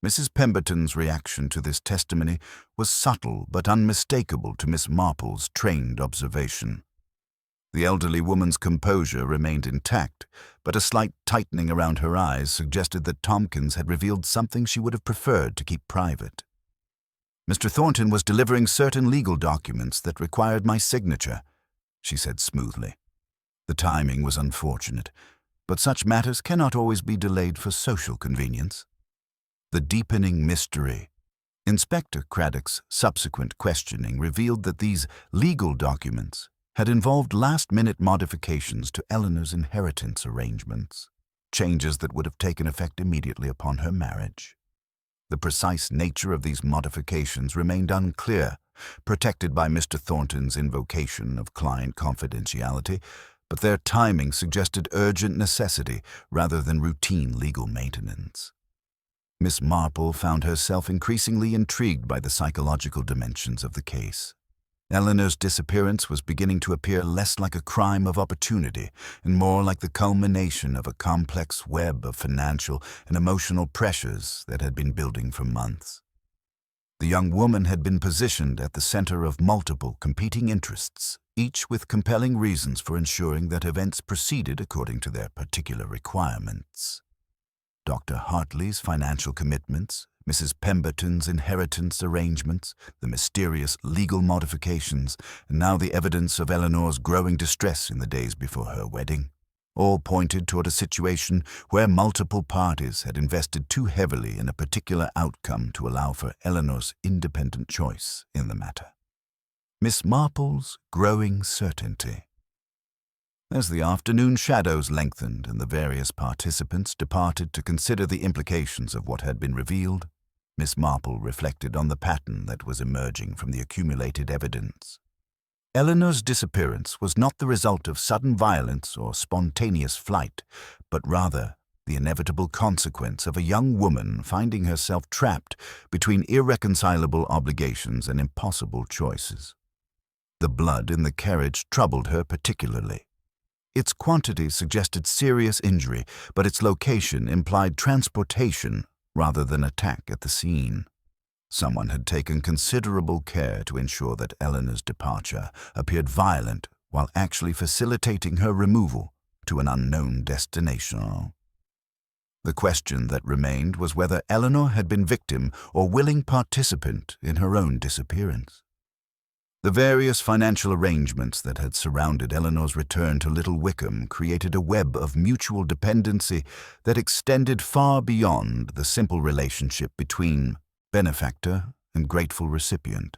Mrs. Pemberton's reaction to this testimony was subtle but unmistakable to Miss Marple's trained observation. The elderly woman's composure remained intact, but a slight tightening around her eyes suggested that Tompkins had revealed something she would have preferred to keep private. "Mr. Thornton was delivering certain legal documents that required my signature," she said smoothly. "The timing was unfortunate, but such matters cannot always be delayed for social convenience." The deepening mystery. Inspector Craddock's subsequent questioning revealed that these legal documents had involved last-minute modifications to Eleanor's inheritance arrangements, changes that would have taken effect immediately upon her marriage. The precise nature of these modifications remained unclear, protected by Mr. Thornton's invocation of client confidentiality, but their timing suggested urgent necessity rather than routine legal maintenance. Miss Marple found herself increasingly intrigued by the psychological dimensions of the case. Eleanor's disappearance was beginning to appear less like a crime of opportunity and more like the culmination of a complex web of financial and emotional pressures that had been building for months. The young woman had been positioned at the center of multiple competing interests, each with compelling reasons for ensuring that events proceeded according to their particular requirements. Dr. Hartley's financial commitments, Mrs. Pemberton's inheritance arrangements, the mysterious legal modifications, and now the evidence of Eleanor's growing distress in the days before her wedding, all pointed toward a situation where multiple parties had invested too heavily in a particular outcome to allow for Eleanor's independent choice in the matter. Miss Marple's growing certainty. As the afternoon shadows lengthened and the various participants departed to consider the implications of what had been revealed, Miss Marple reflected on the pattern that was emerging from the accumulated evidence. Eleanor's disappearance was not the result of sudden violence or spontaneous flight, but rather the inevitable consequence of a young woman finding herself trapped between irreconcilable obligations and impossible choices. The blood in the carriage troubled her particularly. Its quantity suggested serious injury, but its location implied transportation rather than attack at the scene. Someone had taken considerable care to ensure that Eleanor's departure appeared violent while actually facilitating her removal to an unknown destination. The question that remained was whether Eleanor had been victim or willing participant in her own disappearance. The various financial arrangements that had surrounded Eleanor's return to Little Wickham created a web of mutual dependency that extended far beyond the simple relationship between benefactor and grateful recipient.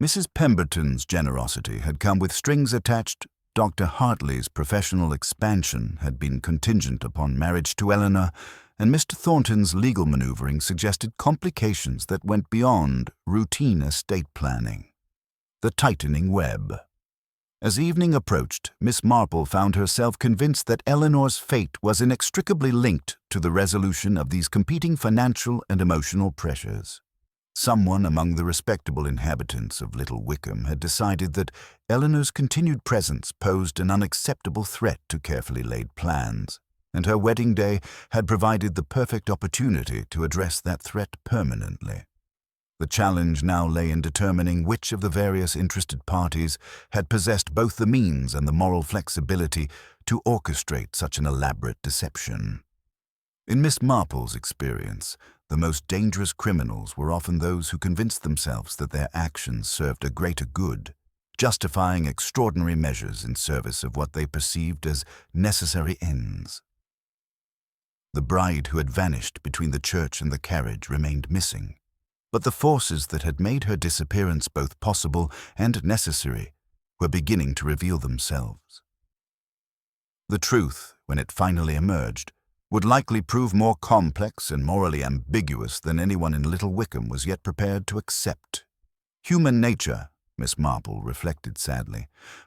Mrs. Pemberton's generosity had come with strings attached. Dr. Hartley's professional expansion had been contingent upon marriage to Eleanor, and Mr. Thornton's legal maneuvering suggested complications that went beyond routine estate planning. The tightening web. As evening approached, Miss Marple found herself convinced that Eleanor's fate was inextricably linked to the resolution of these competing financial and emotional pressures. Someone among the respectable inhabitants of Little Wickham had decided that Eleanor's continued presence posed an unacceptable threat to carefully laid plans, and her wedding day had provided the perfect opportunity to address that threat permanently. The challenge now lay in determining which of the various interested parties had possessed both the means and the moral flexibility to orchestrate such an elaborate deception. In Miss Marple's experience, the most dangerous criminals were often those who convinced themselves that their actions served a greater good, justifying extraordinary measures in service of what they perceived as necessary ends. The bride who had vanished between the church and the carriage remained missing, but the forces that had made her disappearance both possible and necessary were beginning to reveal themselves. The truth, when it finally emerged, would likely prove more complex and morally ambiguous than anyone in Little Wickham was yet prepared to accept. Human nature, Miss Marple reflected sadly,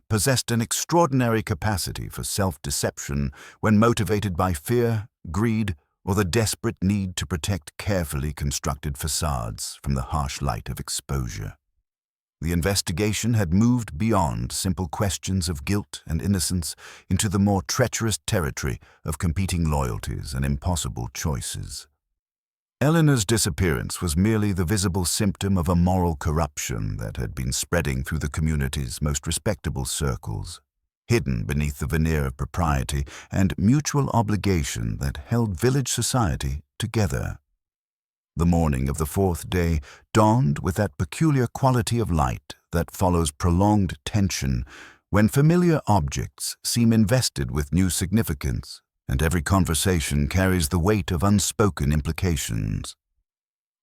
possessed an extraordinary capacity for self-deception when motivated by fear, greed, or the desperate need to protect carefully constructed facades from the harsh light of exposure. The investigation had moved beyond simple questions of guilt and innocence into the more treacherous territory of competing loyalties and impossible choices. Eleanor's disappearance was merely the visible symptom of a moral corruption that had been spreading through the community's most respectable circles, hidden beneath the veneer of propriety and mutual obligation that held village society together. The morning of the fourth day dawned with that peculiar quality of light that follows prolonged tension when familiar objects seem invested with new significance, and every conversation carries the weight of unspoken implications.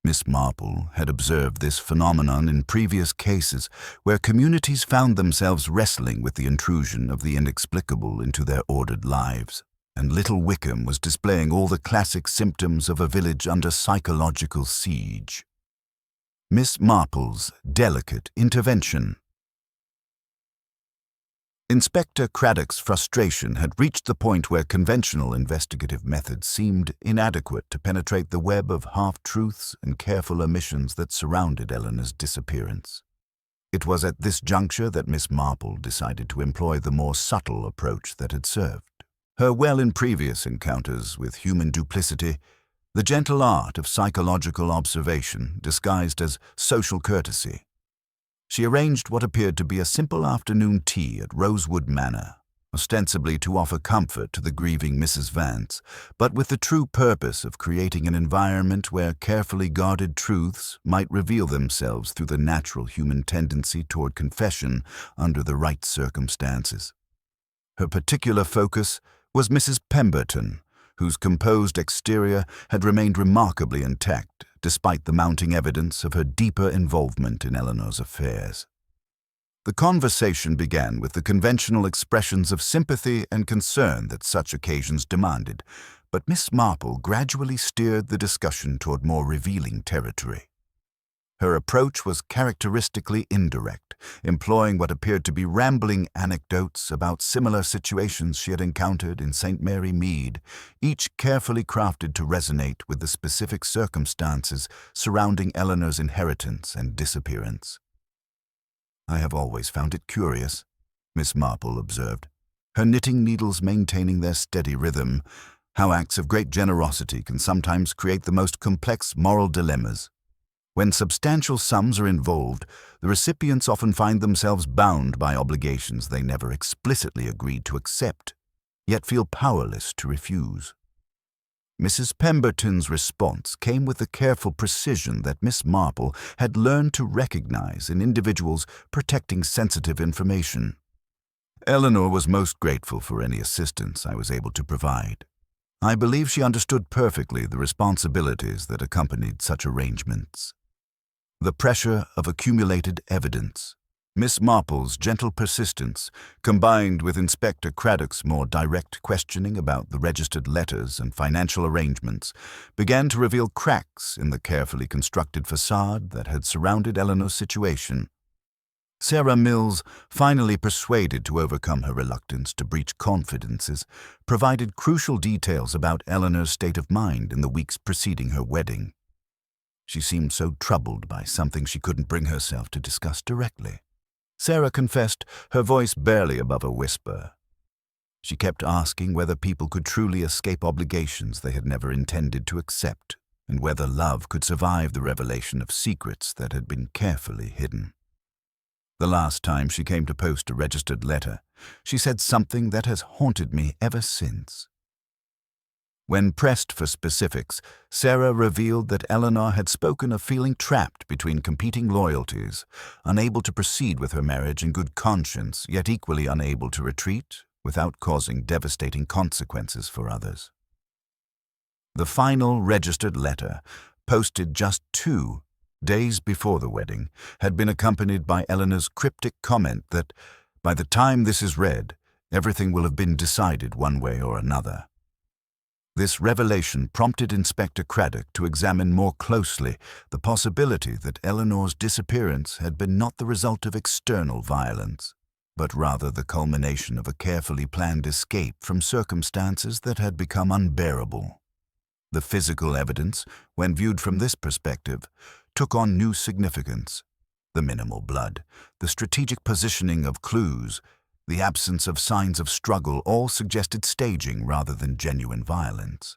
Miss Marple had observed this phenomenon in previous cases where communities found themselves wrestling with the intrusion of the inexplicable into their ordered lives, and Little Wickham was displaying all the classic symptoms of a village under psychological siege. Miss Marple's delicate intervention. Inspector Craddock's frustration had reached the point where conventional investigative methods seemed inadequate to penetrate the web of half-truths and careful omissions that surrounded Eleanor's disappearance. It was at this juncture that Miss Marple decided to employ the more subtle approach that had served her well in previous encounters with human duplicity, the gentle art of psychological observation disguised as social courtesy. She arranged what appeared to be a simple afternoon tea at Rosewood Manor, ostensibly to offer comfort to the grieving Mrs. Vance, but with the true purpose of creating an environment where carefully guarded truths might reveal themselves through the natural human tendency toward confession under the right circumstances. Her particular focus was Mrs. Pemberton, whose composed exterior had remained remarkably intact despite the mounting evidence of her deeper involvement in Eleanor's affairs. The conversation began with the conventional expressions of sympathy and concern that such occasions demanded, but Miss Marple gradually steered the discussion toward more revealing territory. Her approach was characteristically indirect, employing what appeared to be rambling anecdotes about similar situations she had encountered in St. Mary Mead, each carefully crafted to resonate with the specific circumstances surrounding Eleanor's inheritance and disappearance. "I have always found it curious," Miss Marple observed, her knitting needles maintaining their steady rhythm, "how acts of great generosity can sometimes create the most complex moral dilemmas. When substantial sums are involved, the recipients often find themselves bound by obligations they never explicitly agreed to accept, yet feel powerless to refuse." Mrs. Pemberton's response came with the careful precision that Miss Marple had learned to recognize in individuals protecting sensitive information. "Eleanor was most grateful for any assistance I was able to provide. I believe she understood perfectly the responsibilities that accompanied such arrangements. The pressure of accumulated evidence, Miss Marple's gentle persistence, combined with Inspector Craddock's more direct questioning about the registered letters and financial arrangements, began to reveal cracks in the carefully constructed facade that had surrounded Eleanor's situation. Sarah Mills, finally persuaded to overcome her reluctance to breach confidences, provided crucial details about Eleanor's state of mind in the weeks preceding her wedding. She seemed so troubled by something she couldn't bring herself to discuss directly. Sarah confessed, her voice barely above a whisper. She kept asking whether people could truly escape obligations they had never intended to accept, and whether love could survive the revelation of secrets that had been carefully hidden. The last time she came to post a registered letter, she said something that has haunted me ever since. When pressed for specifics, Sarah revealed that Eleanor had spoken of feeling trapped between competing loyalties, unable to proceed with her marriage in good conscience, yet equally unable to retreat without causing devastating consequences for others. The final registered letter, posted just 2 days before the wedding, had been accompanied by Eleanor's cryptic comment that, "By the time this is read, everything will have been decided one way or another." This revelation prompted Inspector Craddock to examine more closely the possibility that Eleanor's disappearance had been not the result of external violence, but rather the culmination of a carefully planned escape from circumstances that had become unbearable. The physical evidence, when viewed from this perspective, took on new significance. The minimal blood, the strategic positioning of clues, the absence of signs of struggle all suggested staging rather than genuine violence.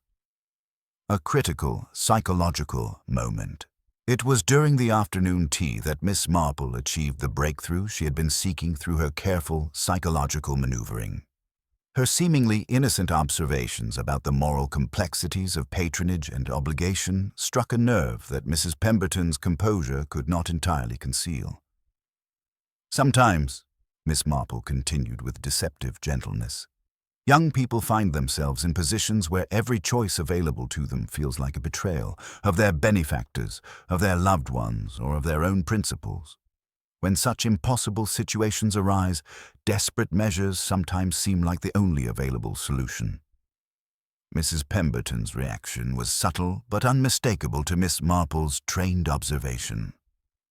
A critical, psychological moment. It was during the afternoon tea that Miss Marple achieved the breakthrough she had been seeking through her careful, psychological maneuvering. Her seemingly innocent observations about the moral complexities of patronage and obligation struck a nerve that Mrs. Pemberton's composure could not entirely conceal. "Sometimes," Miss Marple continued with deceptive gentleness, "young people find themselves in positions where every choice available to them feels like a betrayal of their benefactors, of their loved ones, or of their own principles. When such impossible situations arise, desperate measures sometimes seem like the only available solution." Mrs. Pemberton's reaction was subtle but unmistakable to Miss Marple's trained observation.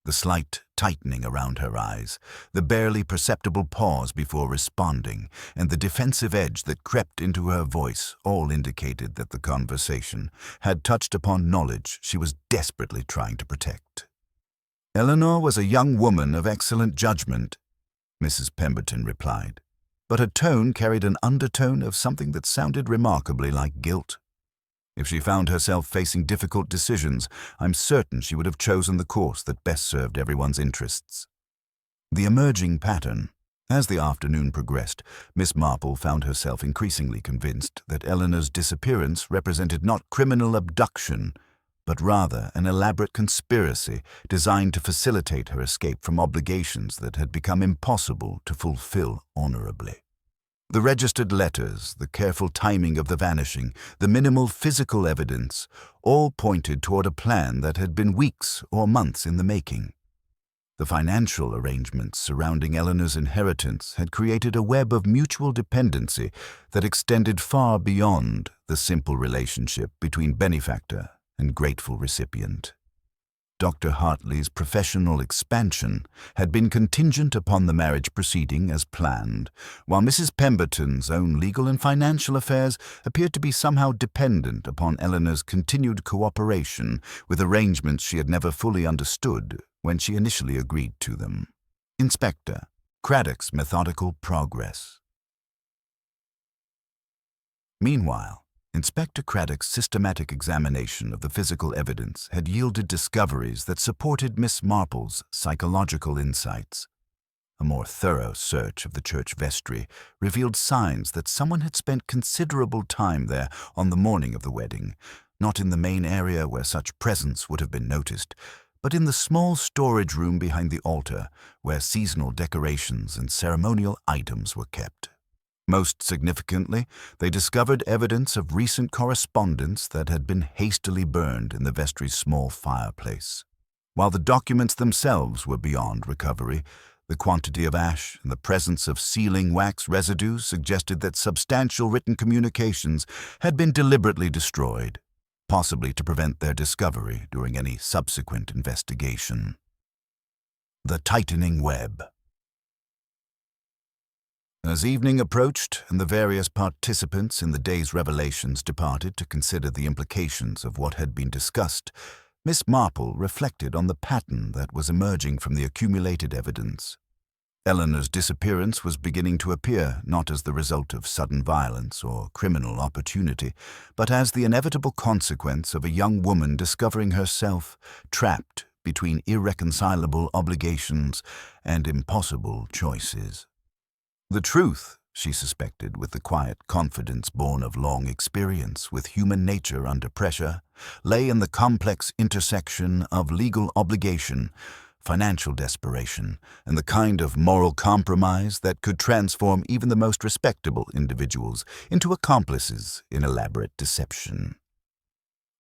The slight tightening around her eyes, the barely perceptible pause before responding, and the defensive edge that crept into her voice all indicated that the conversation had touched upon knowledge she was desperately trying to protect. "Eleanor was a young woman of excellent judgment," Mrs. Pemberton replied, but her tone carried an undertone of something that sounded remarkably like guilt. "If she found herself facing difficult decisions, I'm certain she would have chosen the course that best served everyone's interests." The emerging pattern. As the afternoon progressed, Miss Marple found herself increasingly convinced that Eleanor's disappearance represented not criminal abduction, but rather an elaborate conspiracy designed to facilitate her escape from obligations that had become impossible to fulfill honorably. The registered letters, the careful timing of the vanishing, the minimal physical evidence, all pointed toward a plan that had been weeks or months in the making. The financial arrangements surrounding Eleanor's inheritance had created a web of mutual dependency that extended far beyond the simple relationship between benefactor and grateful recipient. Dr. Hartley's professional expansion had been contingent upon the marriage proceeding as planned, while Mrs. Pemberton's own legal and financial affairs appeared to be somehow dependent upon Eleanor's continued cooperation with arrangements she had never fully understood when she initially agreed to them. Inspector Craddock's methodical progress. Meanwhile, Inspector Craddock's systematic examination of the physical evidence had yielded discoveries that supported Miss Marple's psychological insights. A more thorough search of the church vestry revealed signs that someone had spent considerable time there on the morning of the wedding, not in the main area where such presence would have been noticed, but in the small storage room behind the altar where seasonal decorations and ceremonial items were kept. Most significantly, they discovered evidence of recent correspondence that had been hastily burned in the vestry's small fireplace. While the documents themselves were beyond recovery, the quantity of ash and the presence of sealing wax residue suggested that substantial written communications had been deliberately destroyed, possibly to prevent their discovery during any subsequent investigation. The tightening web. As evening approached and the various participants in the day's revelations departed to consider the implications of what had been discussed, Miss Marple reflected on the pattern that was emerging from the accumulated evidence. Eleanor's disappearance was beginning to appear not as the result of sudden violence or criminal opportunity, but as the inevitable consequence of a young woman discovering herself trapped between irreconcilable obligations and impossible choices. The truth, she suspected with the quiet confidence born of long experience with human nature under pressure, lay in the complex intersection of legal obligation, financial desperation, and the kind of moral compromise that could transform even the most respectable individuals into accomplices in elaborate deception.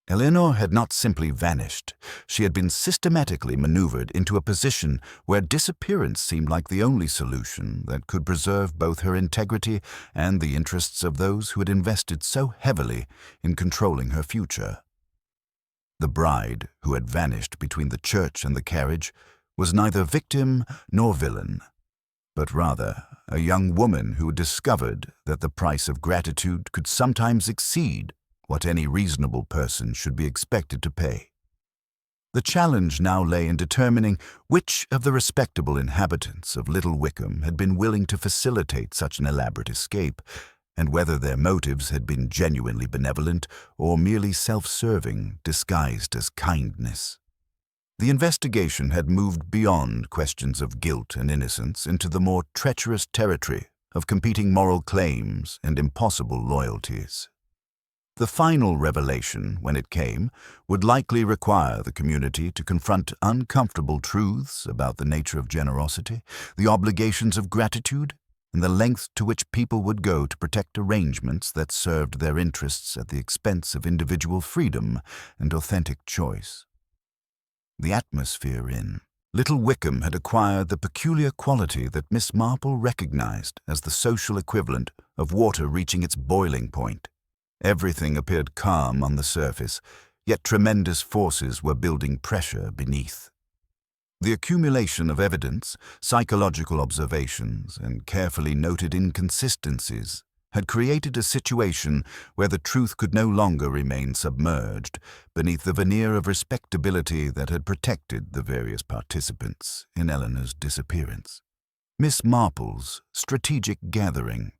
Eleanor had not simply vanished. She had been systematically maneuvered into a position where disappearance seemed like the only solution that could preserve both her integrity and the interests of those who had invested so heavily in controlling her future. The bride, who had vanished between the church and the carriage, was neither victim nor villain, but rather a young woman who had discovered that the price of gratitude could sometimes exceed what any reasonable person should be expected to pay. The challenge now lay in determining which of the respectable inhabitants of Little Wickham had been willing to facilitate such an elaborate escape, and whether their motives had been genuinely benevolent or merely self-serving disguised as kindness. The investigation had moved beyond questions of guilt and innocence into the more treacherous territory of competing moral claims and impossible loyalties. The final revelation, when it came, would likely require the community to confront uncomfortable truths about the nature of generosity, the obligations of gratitude, and the length to which people would go to protect arrangements that served their interests at the expense of individual freedom and authentic choice. The atmosphere in Little Wickham had acquired the peculiar quality that Miss Marple recognized as the social equivalent of water reaching its boiling point. Everything appeared calm on the surface, yet tremendous forces were building pressure beneath. The accumulation of evidence, psychological observations, and carefully noted inconsistencies had created a situation where the truth could no longer remain submerged beneath the veneer of respectability that had protected the various participants in Eleanor's disappearance. Miss Marple's strategic gathering.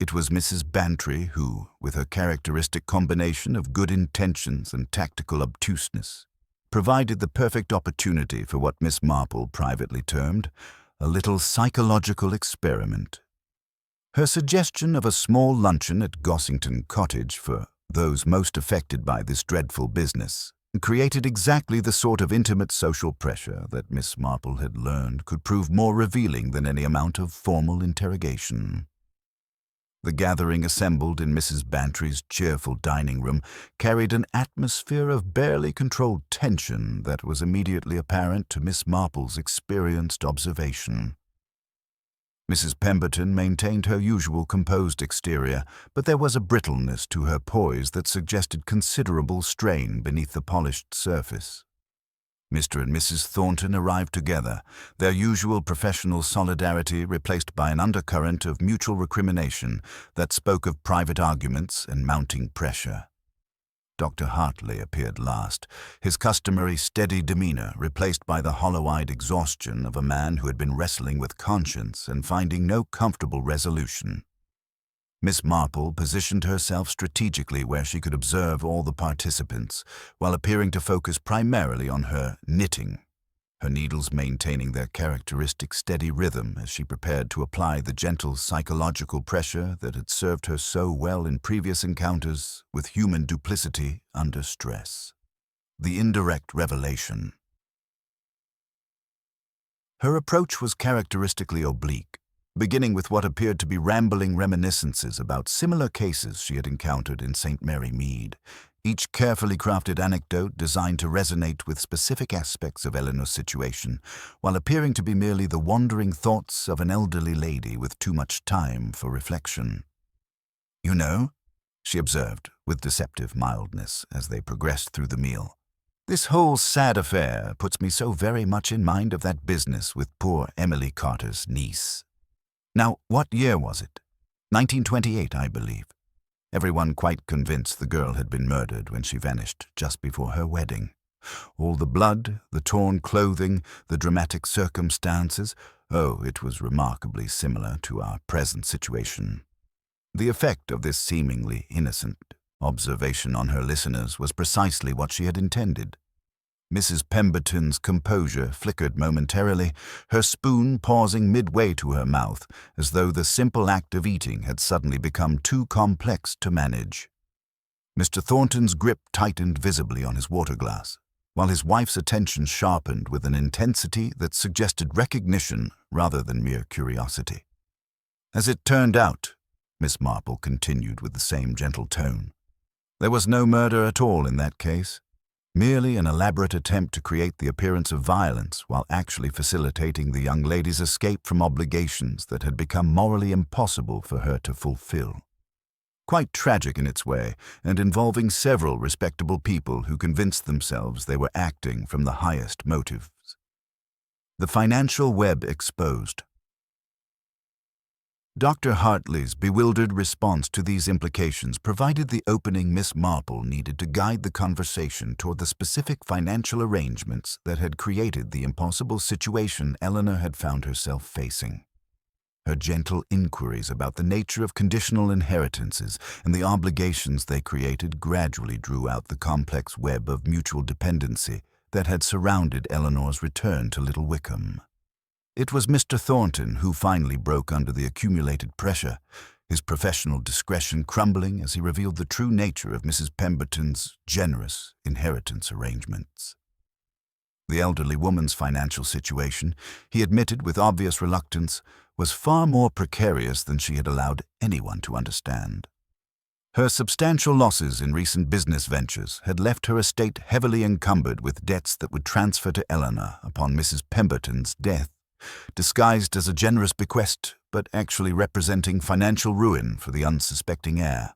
It was Mrs. Bantry who, with her characteristic combination of good intentions and tactical obtuseness, provided the perfect opportunity for what Miss Marple privately termed a little psychological experiment. Her suggestion of a small luncheon at Gossington Cottage for those most affected by this dreadful business created exactly the sort of intimate social pressure that Miss Marple had learned could prove more revealing than any amount of formal interrogation. The gathering assembled in Mrs. Bantry's cheerful dining room carried an atmosphere of barely controlled tension that was immediately apparent to Miss Marple's experienced observation. Mrs. Pemberton maintained her usual composed exterior, but there was a brittleness to her poise that suggested considerable strain beneath the polished surface. Mr. and Mrs. Thornton arrived together, their usual professional solidarity replaced by an undercurrent of mutual recrimination that spoke of private arguments and mounting pressure. Dr. Hartley appeared last, his customary steady demeanor replaced by the hollow-eyed exhaustion of a man who had been wrestling with conscience and finding no comfortable resolution. Miss Marple positioned herself strategically where she could observe all the participants, while appearing to focus primarily on her knitting, her needles maintaining their characteristic steady rhythm as she prepared to apply the gentle psychological pressure that had served her so well in previous encounters with human duplicity under stress. The indirect revelation. Her approach was characteristically oblique, beginning with what appeared to be rambling reminiscences about similar cases she had encountered in St. Mary Mead, each carefully crafted anecdote designed to resonate with specific aspects of Eleanor's situation, while appearing to be merely the wandering thoughts of an elderly lady with too much time for reflection. "You know," she observed with deceptive mildness as they progressed through the meal, "this whole sad affair puts me so very much in mind of that business with poor Emily Carter's niece. Now, what year was it? 1928, I believe. Everyone quite convinced the girl had been murdered when she vanished just before her wedding. All the blood, the torn clothing, the dramatic circumstances, oh, it was remarkably similar to our present situation. The effect of this seemingly innocent observation on her listeners was precisely what she had intended. Mrs. Pemberton's composure flickered momentarily, her spoon pausing midway to her mouth, as though the simple act of eating had suddenly become too complex to manage. Mr. Thornton's grip tightened visibly on his water glass, while his wife's attention sharpened with an intensity that suggested recognition rather than mere curiosity. "As it turned out," Miss Marple continued with the same gentle tone, "there was no murder at all in that case. Merely an elaborate attempt to create the appearance of violence while actually facilitating the young lady's escape from obligations that had become morally impossible for her to fulfill. Quite tragic in its way, and involving several respectable people who convinced themselves they were acting from the highest motives. The financial web exposed." Dr. Hartley's bewildered response to these implications provided the opening Miss Marple needed to guide the conversation toward the specific financial arrangements that had created the impossible situation Eleanor had found herself facing. Her gentle inquiries about the nature of conditional inheritances and the obligations they created gradually drew out the complex web of mutual dependency that had surrounded Eleanor's return to Little Wickham. It was Mr. Thornton who finally broke under the accumulated pressure, his professional discretion crumbling as he revealed the true nature of Mrs. Pemberton's generous inheritance arrangements. The elderly woman's financial situation, he admitted with obvious reluctance, was far more precarious than she had allowed anyone to understand. Her substantial losses in recent business ventures had left her estate heavily encumbered with debts that would transfer to Eleanor upon Mrs. Pemberton's death, disguised as a generous bequest, but actually representing financial ruin for the unsuspecting heir.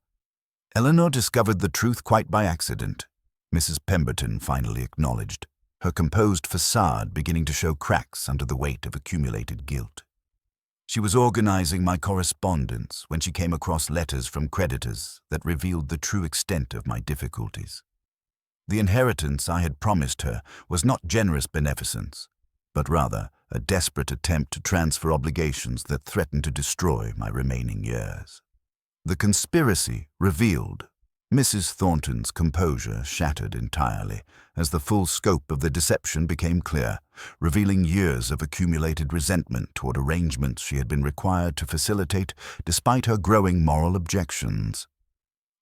Eleanor discovered the truth quite by accident, Mrs. Pemberton finally acknowledged, her composed facade beginning to show cracks under the weight of accumulated guilt. She was organizing my correspondence when she came across letters from creditors that revealed the true extent of my difficulties. The inheritance I had promised her was not generous beneficence, but rather a desperate attempt to transfer obligations that threatened to destroy my remaining years. The conspiracy revealed. Mrs. Thornton's composure shattered entirely as the full scope of the deception became clear, revealing years of accumulated resentment toward arrangements she had been required to facilitate despite her growing moral objections.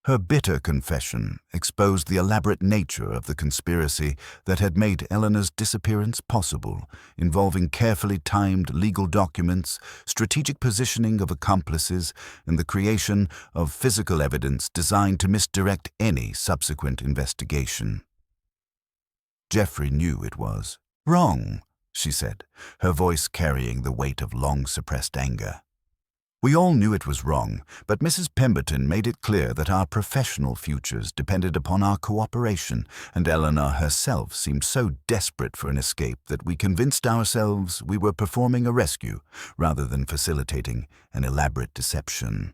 Her bitter confession exposed the elaborate nature of the conspiracy that had made Eleanor's disappearance possible, involving carefully timed legal documents, strategic positioning of accomplices, and the creation of physical evidence designed to misdirect any subsequent investigation. Geoffrey knew it was wrong, she said, her voice carrying the weight of long-suppressed anger. We all knew it was wrong, but Mrs. Pemberton made it clear that our professional futures depended upon our cooperation, and Eleanor herself seemed so desperate for an escape that we convinced ourselves we were performing a rescue rather than facilitating an elaborate deception.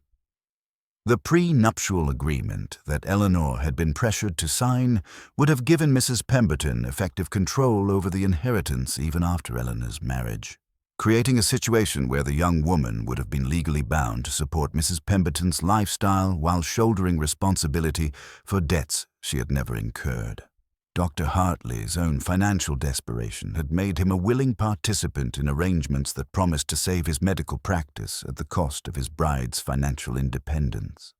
The pre-nuptial agreement that Eleanor had been pressured to sign would have given Mrs. Pemberton effective control over the inheritance even after Eleanor's marriage, creating a situation where the young woman would have been legally bound to support Mrs. Pemberton's lifestyle while shouldering responsibility for debts she had never incurred. Dr. Hartley's own financial desperation had made him a willing participant in arrangements that promised to save his medical practice at the cost of his bride's financial independence.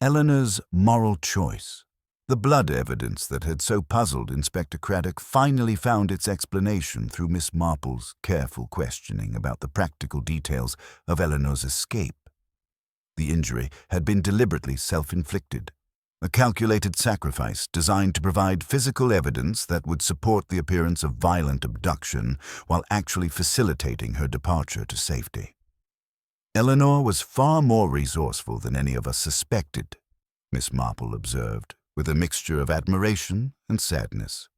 Eleanor's moral choice, the blood evidence that had so puzzled Inspector Craddock, finally found its explanation through Miss Marple's careful questioning about the practical details of Eleanor's escape. The injury had been deliberately self-inflicted, a calculated sacrifice designed to provide physical evidence that would support the appearance of violent abduction while actually facilitating her departure to safety. Eleanor was far more resourceful than any of us suspected, Miss Marple observed, with a mixture of admiration and sadness.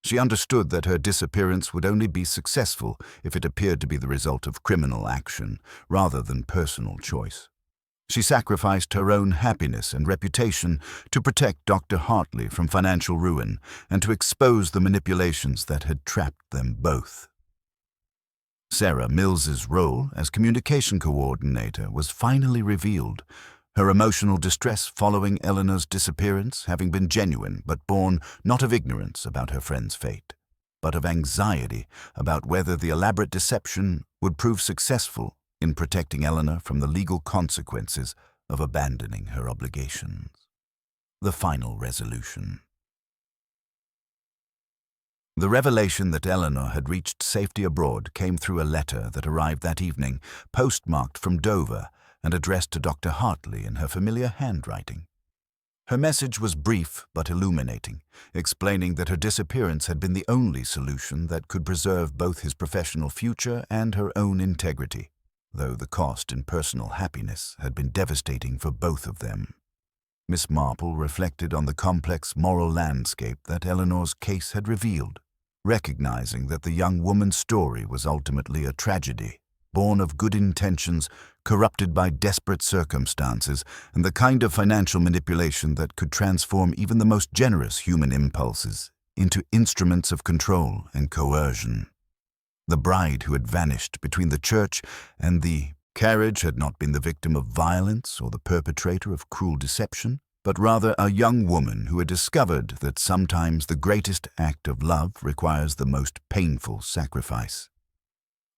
She understood that her disappearance would only be successful if it appeared to be the result of criminal action rather than personal choice. She sacrificed her own happiness and reputation to protect Dr. Hartley from financial ruin and to expose the manipulations that had trapped them both. Sarah Mills's role as communication coordinator was finally revealed, her emotional distress following Eleanor's disappearance having been genuine but born not of ignorance about her friend's fate, but of anxiety about whether the elaborate deception would prove successful in protecting Eleanor from the legal consequences of abandoning her obligations. The final resolution. The revelation that Eleanor had reached safety abroad came through a letter that arrived that evening, postmarked from Dover and addressed to Dr. Hartley in her familiar handwriting. Her message was brief but illuminating, explaining that her disappearance had been the only solution that could preserve both his professional future and her own integrity, though the cost in personal happiness had been devastating for both of them. Miss Marple reflected on the complex moral landscape that Eleanor's case had revealed, recognizing that the young woman's story was ultimately a tragedy, born of good intentions, corrupted by desperate circumstances, and the kind of financial manipulation that could transform even the most generous human impulses into instruments of control and coercion. The bride who had vanished between the church and the carriage had not been the victim of violence or the perpetrator of cruel deception, but rather a young woman who had discovered that sometimes the greatest act of love requires the most painful sacrifice.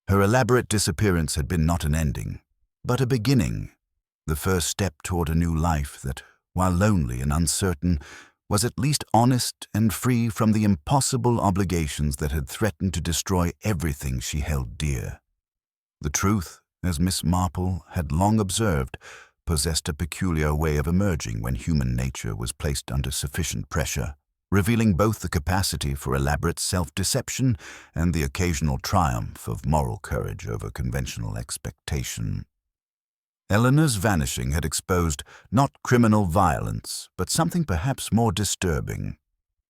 Her elaborate disappearance had been not an ending, but a beginning, the first step toward a new life that, while lonely and uncertain, was at least honest and free from the impossible obligations that had threatened to destroy everything she held dear. The truth, as Miss Marple had long observed, possessed a peculiar way of emerging when human nature was placed under sufficient pressure, revealing both the capacity for elaborate self-deception and the occasional triumph of moral courage over conventional expectation. Eleanor's vanishing had exposed not criminal violence, but something perhaps more disturbing,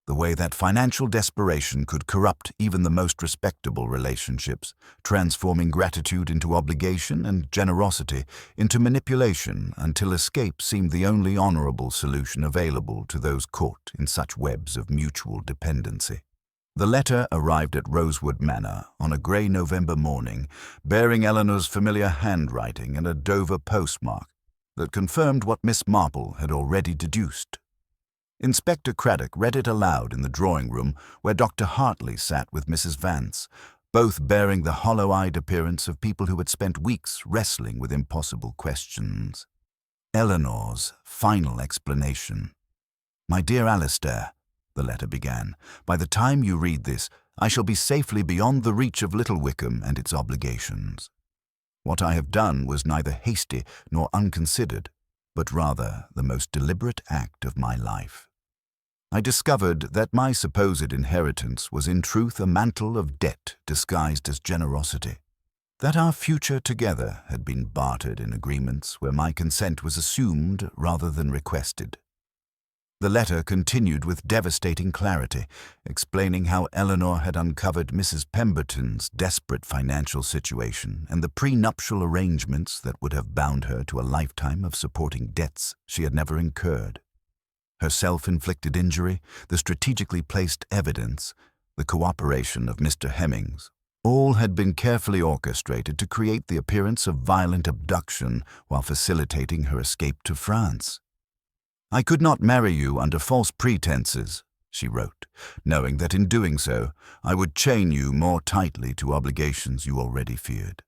the way that financial desperation could corrupt even the most respectable relationships, transforming gratitude into obligation and generosity into manipulation until escape seemed the only honorable solution available to those caught in such webs of mutual dependency. The letter arrived at Rosewood Manor on a grey November morning, bearing Eleanor's familiar handwriting and a Dover postmark that confirmed what Miss Marple had already deduced. Inspector Craddock read it aloud in the drawing-room where Dr. Hartley sat with Mrs. Vance, both bearing the hollow-eyed appearance of people who had spent weeks wrestling with impossible questions. Eleanor's final explanation. "My dear Alistair," the letter began, "by the time you read this, I shall be safely beyond the reach of Little Wickham and its obligations. What I have done was neither hasty nor unconsidered, but rather the most deliberate act of my life. I discovered that my supposed inheritance was in truth a mantle of debt disguised as generosity. that our future together had been bartered in agreements where my consent was assumed rather than requested. The letter continued with devastating clarity, explaining how Eleanor had uncovered Mrs. Pemberton's desperate financial situation and the prenuptial arrangements that would have bound her to a lifetime of supporting debts she had never incurred. Her self-inflicted injury, the strategically placed evidence, the cooperation of Mr. Hemmings, all had been carefully orchestrated to create the appearance of violent abduction while facilitating her escape to France. "I could not marry you under false pretenses," she wrote, "knowing that in doing so, I would chain you more tightly to obligations you already feared.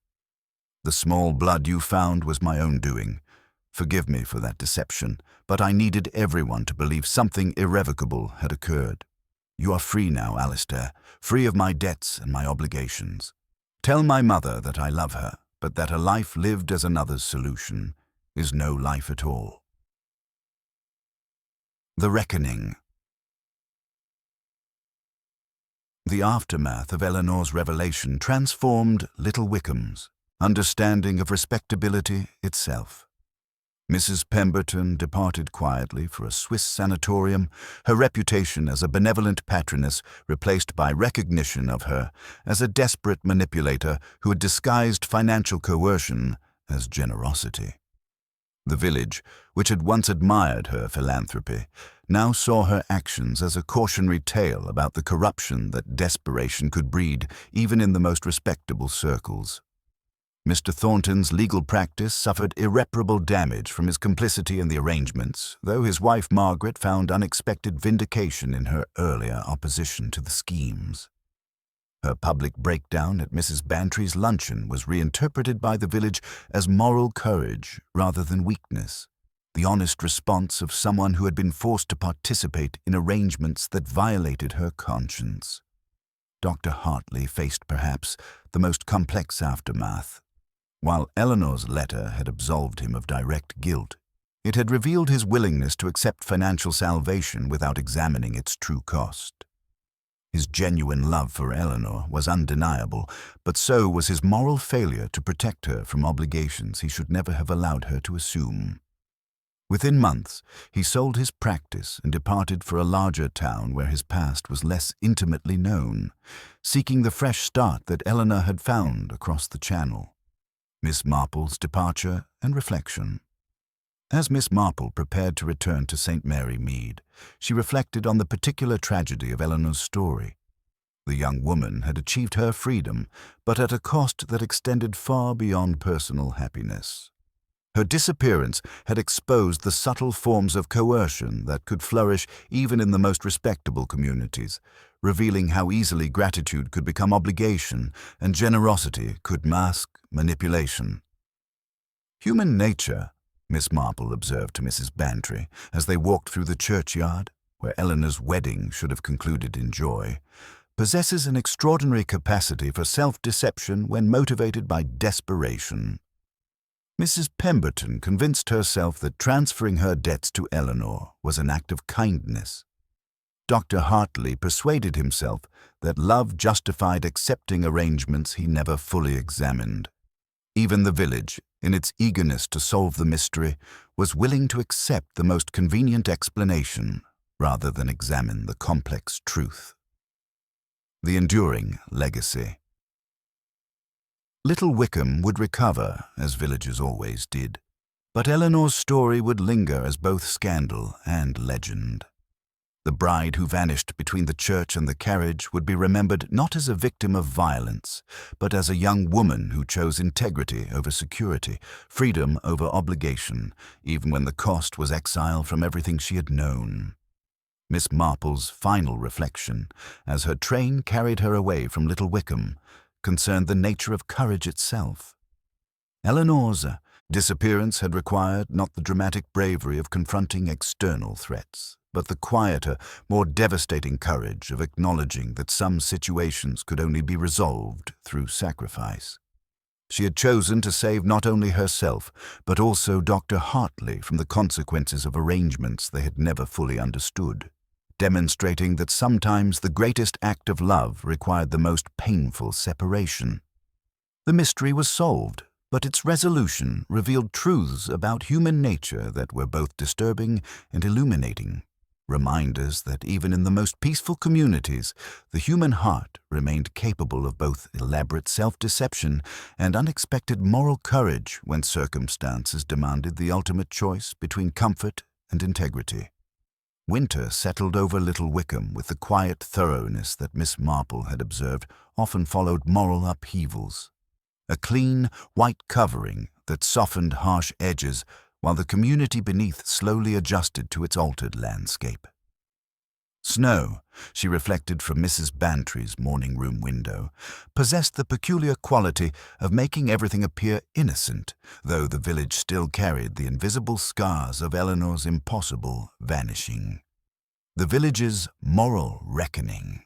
The small blood you found was my own doing. Forgive me for that deception, but I needed everyone to believe something irrevocable had occurred. You are free now, Alistair, free of my debts and my obligations. Tell my mother that I love her, but that a life lived as another's solution is no life at all." The Reckoning. The aftermath of Eleanor's revelation transformed Little Wickham's understanding of respectability itself. Mrs. Pemberton departed quietly for a Swiss sanatorium, her reputation as a benevolent patroness replaced by recognition of her as a desperate manipulator who had disguised financial coercion as generosity. The village, which had once admired her philanthropy, now saw her actions as a cautionary tale about the corruption that desperation could breed even in the most respectable circles. Mr. Thornton's legal practice suffered irreparable damage from his complicity in the arrangements, though his wife Margaret found unexpected vindication in her earlier opposition to the schemes. Her public breakdown at Mrs. Bantry's luncheon was reinterpreted by the village as moral courage rather than weakness, the honest response of someone who had been forced to participate in arrangements that violated her conscience. Dr. Hartley faced perhaps the most complex aftermath. While Eleanor's letter had absolved him of direct guilt, it had revealed his willingness to accept financial salvation without examining its true cost. His genuine love for Eleanor was undeniable, but so was his moral failure to protect her from obligations he should never have allowed her to assume. Within months, he sold his practice and departed for a larger town where his past was less intimately known, seeking the fresh start that Eleanor had found across the Channel. Miss Marple's departure and reflection. As Miss Marple prepared to return to St. Mary Mead, she reflected on the particular tragedy of Eleanor's story. The young woman had achieved her freedom, but at a cost that extended far beyond personal happiness. Her disappearance had exposed the subtle forms of coercion that could flourish even in the most respectable communities, revealing how easily gratitude could become obligation and generosity could mask manipulation. "Human nature," Miss Marple observed to Mrs. Bantry as they walked through the churchyard, where Eleanor's wedding should have concluded in joy, "possesses an extraordinary capacity for self-deception when motivated by desperation." Mrs. Pemberton convinced herself that transferring her debts to Eleanor was an act of kindness. Dr. Hartley persuaded himself that love justified accepting arrangements he never fully examined. Even the village, in its eagerness to solve the mystery, was willing to accept the most convenient explanation rather than examine the complex truth. The enduring legacy. Little Wickham would recover, as villages always did, but Eleanor's story would linger as both scandal and legend. The bride who vanished between the church and the carriage would be remembered not as a victim of violence, but as a young woman who chose integrity over security, freedom over obligation, even when the cost was exile from everything she had known. Miss Marple's final reflection, as her train carried her away from Little Wickham, concerned the nature of courage itself. Eleanor's disappearance had required not the dramatic bravery of confronting external threats, but the quieter, more devastating courage of acknowledging that some situations could only be resolved through sacrifice. She had chosen to save not only herself, but also Dr. Hartley from the consequences of arrangements they had never fully understood, demonstrating that sometimes the greatest act of love required the most painful separation. The mystery was solved, but its resolution revealed truths about human nature that were both disturbing and illuminating. Reminders that even in the most peaceful communities, the human heart remained capable of both elaborate self-deception and unexpected moral courage when circumstances demanded the ultimate choice between comfort and integrity. Winter settled over Little Wickham with the quiet thoroughness that Miss Marple had observed often followed moral upheavals. A clean, white covering that softened harsh edges while the community beneath slowly adjusted to its altered landscape. Snow, she reflected from Mrs. Bantry's morning room window, possessed the peculiar quality of making everything appear innocent, though the village still carried the invisible scars of Eleanor's impossible vanishing. The village's moral reckoning.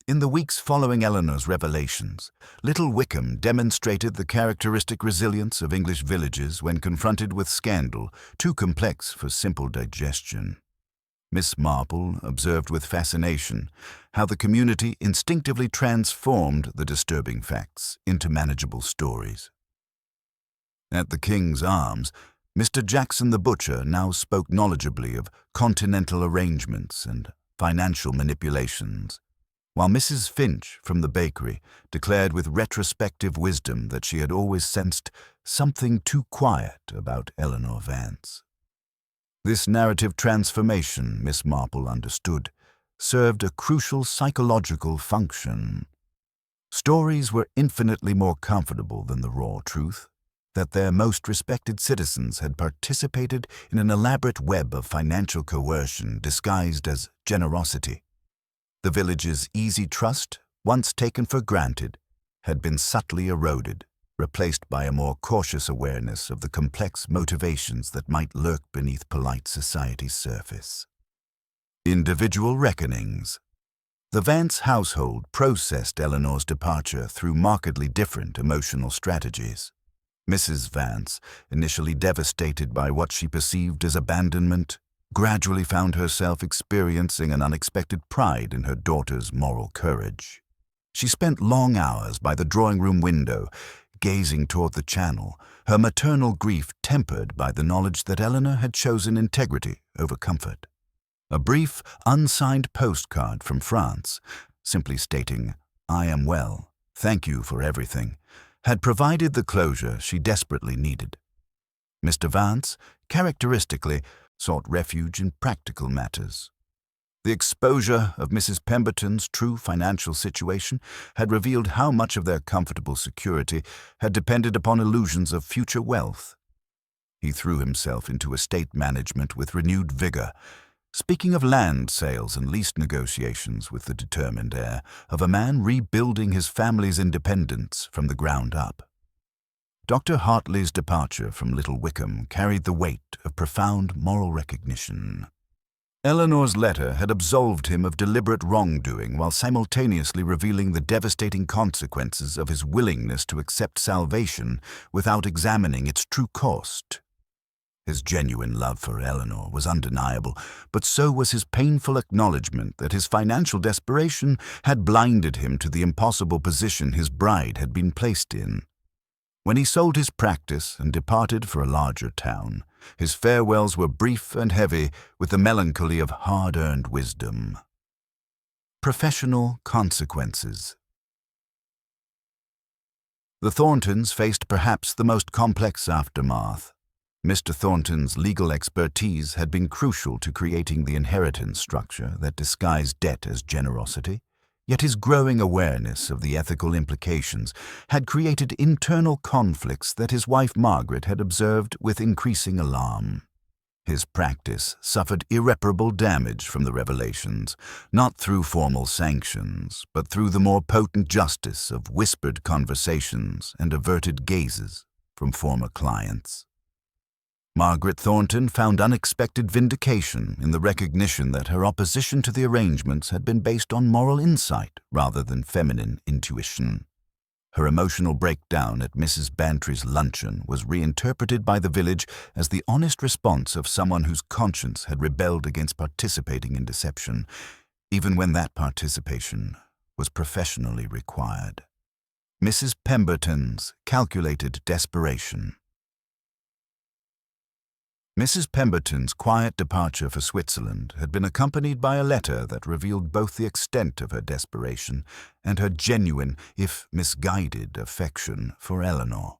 In the weeks following Eleanor's revelations, Little Wickham demonstrated the characteristic resilience of English villages when confronted with scandal too complex for simple digestion. Miss Marple observed with fascination how the community instinctively transformed the disturbing facts into manageable stories. At the King's Arms, Mr. Jackson the butcher now spoke knowledgeably of continental arrangements and financial manipulations, while Mrs. Finch from the bakery declared with retrospective wisdom that she had always sensed something too quiet about Eleanor Vance. This narrative transformation, Miss Marple understood, served a crucial psychological function. Stories were infinitely more comfortable than the raw truth, that their most respected citizens had participated in an elaborate web of financial coercion disguised as generosity. The village's easy trust, once taken for granted, had been subtly eroded, replaced by a more cautious awareness of the complex motivations that might lurk beneath polite society's surface. Individual reckonings. The Vance household processed Eleanor's departure through markedly different emotional strategies. Mrs. Vance, initially devastated by what she perceived as abandonment, gradually found herself experiencing an unexpected pride in her daughter's moral courage. She spent long hours by the drawing-room window, gazing toward the channel, her maternal grief tempered by the knowledge that Eleanor had chosen integrity over comfort. A brief, unsigned postcard from France, simply stating, "I am well, thank you for everything," had provided the closure she desperately needed. Mr. Vance, characteristically, sought refuge in practical matters. The exposure of Mrs. Pemberton's true financial situation had revealed how much of their comfortable security had depended upon illusions of future wealth. He threw himself into estate management with renewed vigor, speaking of land sales and lease negotiations with the determined air of a man rebuilding his family's independence from the ground up. Dr. Hartley's departure from Little Wickham carried the weight of profound moral recognition. Eleanor's letter had absolved him of deliberate wrongdoing while simultaneously revealing the devastating consequences of his willingness to accept salvation without examining its true cost. His genuine love for Eleanor was undeniable, but so was his painful acknowledgement that his financial desperation had blinded him to the impossible position his bride had been placed in. When he sold his practice and departed for a larger town, his farewells were brief and heavy with the melancholy of hard-earned wisdom. Professional consequences. The Thorntons faced perhaps the most complex aftermath. Mr. Thornton's legal expertise had been crucial to creating the inheritance structure that disguised debt as generosity. Yet his growing awareness of the ethical implications had created internal conflicts that his wife Margaret had observed with increasing alarm. His practice suffered irreparable damage from the revelations, not through formal sanctions, but through the more potent justice of whispered conversations and averted gazes from former clients. Margaret Thornton found unexpected vindication in the recognition that her opposition to the arrangements had been based on moral insight rather than feminine intuition. Her emotional breakdown at Mrs. Bantry's luncheon was reinterpreted by the village as the honest response of someone whose conscience had rebelled against participating in deception, even when that participation was professionally required. Mrs. Pemberton's calculated desperation. Mrs. Pemberton's quiet departure for Switzerland had been accompanied by a letter that revealed both the extent of her desperation and her genuine, if misguided, affection for Eleanor.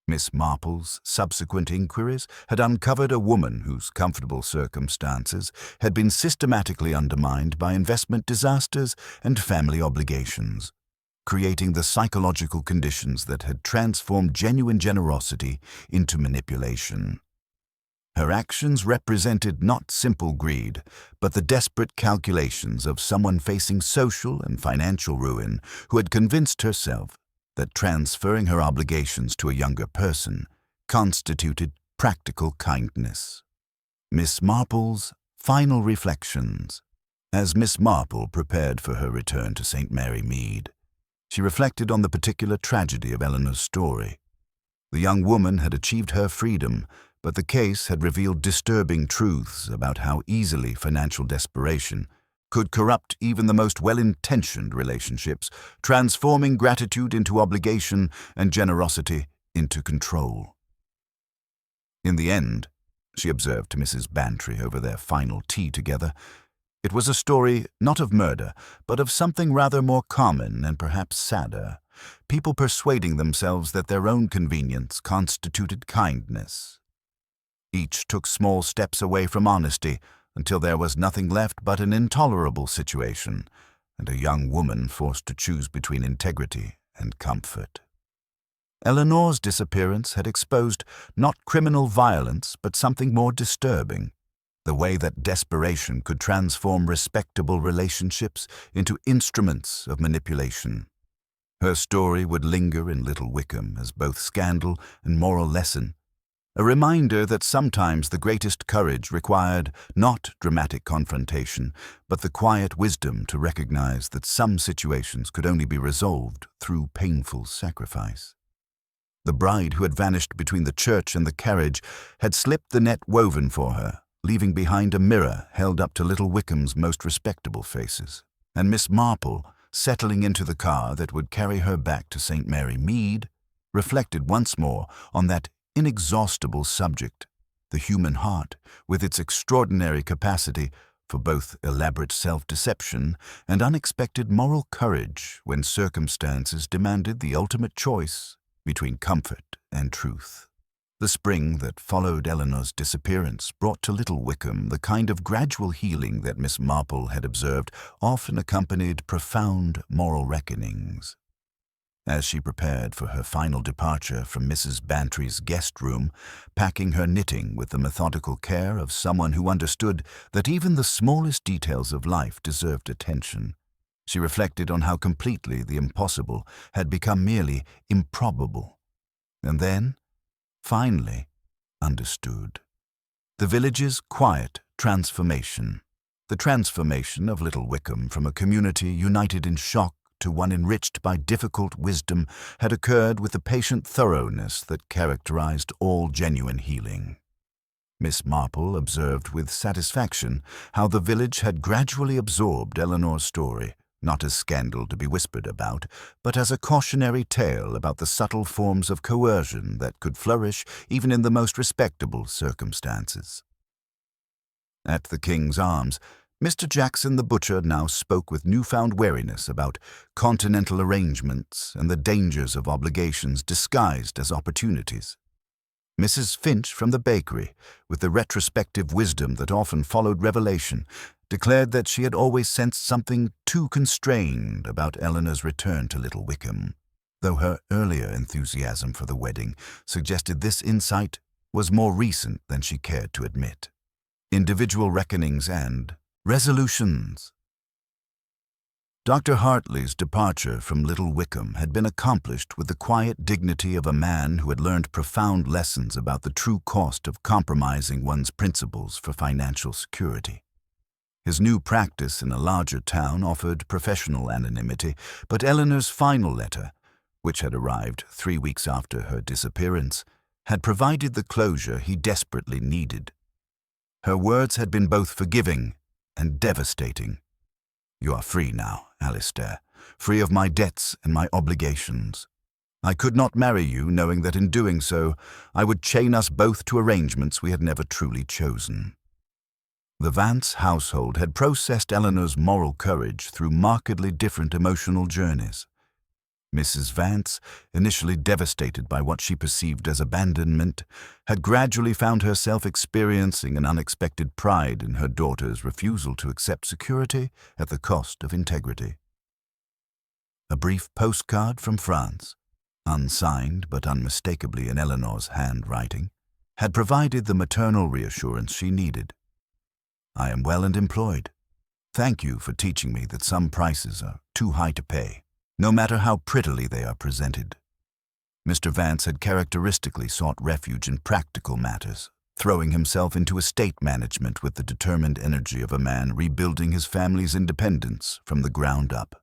Miss Marple's subsequent inquiries had uncovered a woman whose comfortable circumstances had been systematically undermined by investment disasters and family obligations, creating the psychological conditions that had transformed genuine generosity into manipulation. Her actions represented not simple greed, but the desperate calculations of someone facing social and financial ruin who had convinced herself that transferring her obligations to a younger person constituted practical kindness. Miss Marple's final reflections. As Miss Marple prepared for her return to St. Mary Mead, she reflected on the particular tragedy of Eleanor's story. The young woman had achieved her freedom, but the case had revealed disturbing truths about how easily financial desperation could corrupt even the most well-intentioned relationships, transforming gratitude into obligation and generosity into control. In the end, she observed to Mrs. Bantry over their final tea together, it was a story not of murder, but of something rather more common and perhaps sadder, people persuading themselves that their own convenience constituted kindness. Each took small steps away from honesty until there was nothing left but an intolerable situation, and a young woman forced to choose between integrity and comfort. Eleanor's disappearance had exposed not criminal violence, but something more disturbing, the way that desperation could transform respectable relationships into instruments of manipulation. Her story would linger in Little Wickham as both scandal and moral lesson, a reminder that sometimes the greatest courage required not dramatic confrontation, but the quiet wisdom to recognize that some situations could only be resolved through painful sacrifice. The bride who had vanished between the church and the carriage had slipped the net woven for her, leaving behind a mirror held up to Little Wickham's most respectable faces, and Miss Marple, settling into the car that would carry her back to St. Mary Mead, reflected once more on that inexhaustible subject, the human heart, with its extraordinary capacity for both elaborate self-deception and unexpected moral courage when circumstances demanded the ultimate choice between comfort and truth. The spring that followed Eleanor's disappearance brought to Little Wickham the kind of gradual healing that Miss Marple had observed often accompanied profound moral reckonings. As she prepared for her final departure from Mrs. Bantry's guest room, packing her knitting with the methodical care of someone who understood that even the smallest details of life deserved attention, she reflected on how completely the impossible had become merely improbable, and then, finally, understood. The village's quiet transformation. The transformation of Little Wickham from a community united in shock to one enriched by difficult wisdom had occurred with the patient thoroughness that characterized all genuine healing. Miss Marple observed with satisfaction how the village had gradually absorbed Eleanor's story, not as scandal to be whispered about, but as a cautionary tale about the subtle forms of coercion that could flourish even in the most respectable circumstances. At the King's Arms, Mr. Jackson the butcher now spoke with newfound wariness about continental arrangements and the dangers of obligations disguised as opportunities. Mrs. Finch from the bakery, with the retrospective wisdom that often followed revelation, declared that she had always sensed something too constrained about Eleanor's return to Little Wickham, though her earlier enthusiasm for the wedding suggested this insight was more recent than she cared to admit. Individual reckonings and resolutions. Dr. Hartley's departure from Little Wickham had been accomplished with the quiet dignity of a man who had learned profound lessons about the true cost of compromising one's principles for financial security. His new practice in a larger town offered professional anonymity, but Eleanor's final letter, which had arrived 3 weeks after her disappearance, had provided the closure he desperately needed. Her words had been both forgiving and devastating. "You are free now, Alistair. free of my debts and my obligations. I could not marry you knowing that in doing so I would chain us both to arrangements we had never truly chosen. The Vance household had processed Eleanor's moral courage through markedly different emotional journeys. Mrs. Vance, initially devastated by what she perceived as abandonment, had gradually found herself experiencing an unexpected pride in her daughter's refusal to accept security at the cost of integrity. A brief postcard from France, unsigned but unmistakably in Eleanor's handwriting, had provided the maternal reassurance she needed. I am well and employed. Thank you for teaching me that some prices are too high to pay, no matter how prettily they are presented. Mr. Vance had characteristically sought refuge in practical matters, throwing himself into estate management with the determined energy of a man rebuilding his family's independence from the ground up.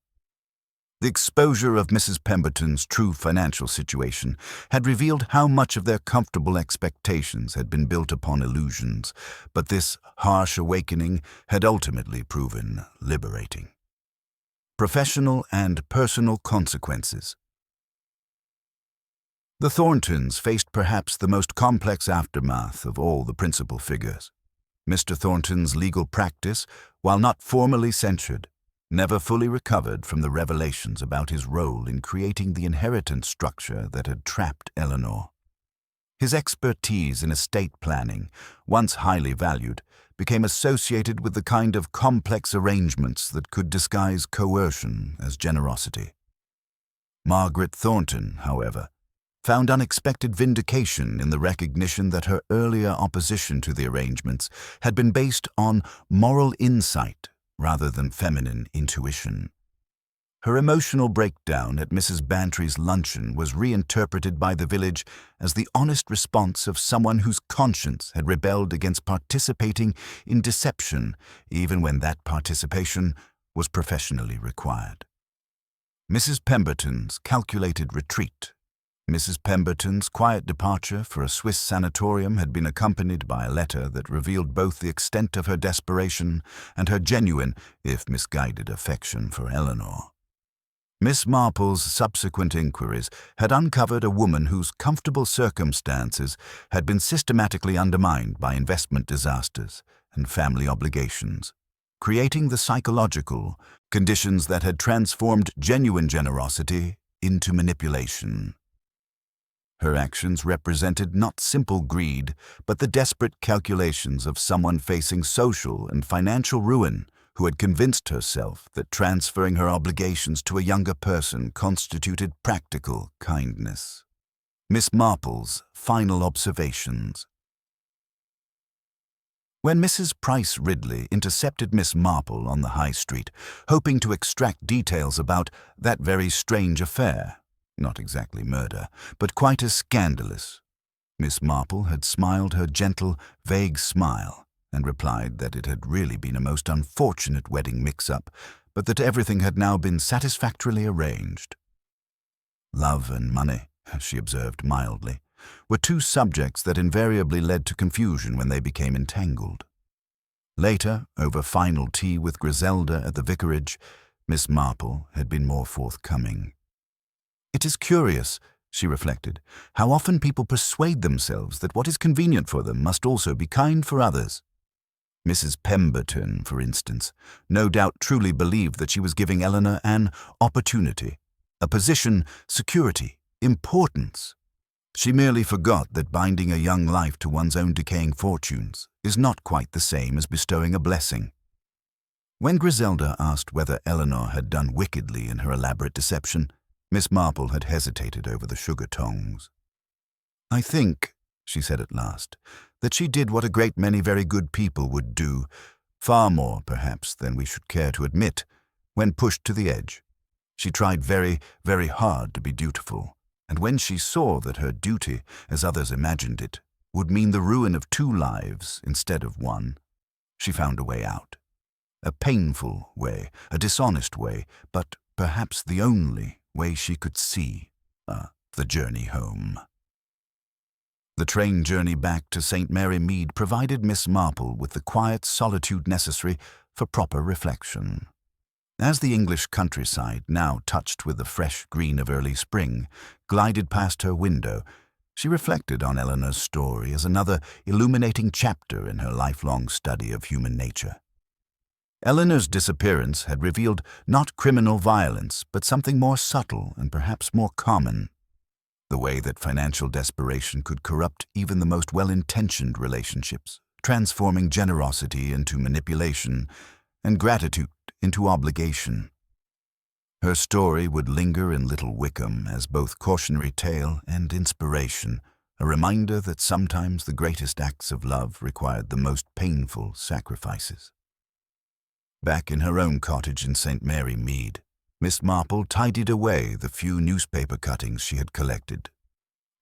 The exposure of Mrs. Pemberton's true financial situation had revealed how much of their comfortable expectations had been built upon illusions, but this harsh awakening had ultimately proven liberating. Professional and personal consequences. The Thorntons faced perhaps the most complex aftermath of all the principal figures. Mr. Thornton's legal practice, while not formally censured, never fully recovered from the revelations about his role in creating the inheritance structure that had trapped Eleanor. His expertise in estate planning, once highly valued, became associated with the kind of complex arrangements that could disguise coercion as generosity. Margaret Thornton, however, found unexpected vindication in the recognition that her earlier opposition to the arrangements had been based on moral insight rather than feminine intuition. Her emotional breakdown at Mrs. Bantry's luncheon was reinterpreted by the village as the honest response of someone whose conscience had rebelled against participating in deception, even when that participation was professionally required. Mrs. Pemberton's calculated retreat. Mrs. Pemberton's quiet departure for a Swiss sanatorium had been accompanied by a letter that revealed both the extent of her desperation and her genuine, if misguided, affection for Eleanor. Miss Marple's subsequent inquiries had uncovered a woman whose comfortable circumstances had been systematically undermined by investment disasters and family obligations, creating the psychological conditions that had transformed genuine generosity into manipulation. Her actions represented not simple greed, but the desperate calculations of someone facing social and financial ruin who had convinced herself that transferring her obligations to a younger person constituted practical kindness. Miss Marple's final observations. When Mrs. Price Ridley intercepted Miss Marple on the High Street, hoping to extract details about that very strange affair, not exactly murder, but quite as scandalous, Miss Marple had smiled her gentle, vague smile and replied that it had really been a most unfortunate wedding mix-up, but that everything had now been satisfactorily arranged. Love and money, she observed mildly, were two subjects that invariably led to confusion when they became entangled. Later, over final tea with Griselda at the vicarage, Miss Marple had been more forthcoming. It is curious, she reflected, how often people persuade themselves that what is convenient for them must also be kind for others. Mrs. Pemberton, for instance, no doubt truly believed that she was giving Eleanor an opportunity, a position, security, importance. She merely forgot that binding a young life to one's own decaying fortunes is not quite the same as bestowing a blessing. When Griselda asked whether Eleanor had done wickedly in her elaborate deception, Miss Marple had hesitated over the sugar tongs. "I think," she said at last, "that she did what a great many very good people would do, far more, perhaps, than we should care to admit, when pushed to the edge. She tried very, very hard to be dutiful, and when she saw that her duty, as others imagined it, would mean the ruin of 2 lives instead of 1, she found a way out. A painful way, a dishonest way, but perhaps the only way she could see the journey home." The train journey back to St. Mary Mead provided Miss Marple with the quiet solitude necessary for proper reflection. As the English countryside, now touched with the fresh green of early spring, glided past her window, she reflected on Eleanor's story as another illuminating chapter in her lifelong study of human nature. Eleanor's disappearance had revealed not criminal violence, but something more subtle and perhaps more common. The way that financial desperation could corrupt even the most well-intentioned relationships, transforming generosity into manipulation and gratitude into obligation. Her story would linger in Little Wickham as both cautionary tale and inspiration, a reminder that sometimes the greatest acts of love required the most painful sacrifices. Back in her own cottage in St. Mary, Mead, Miss Marple tidied away the few newspaper cuttings she had collected.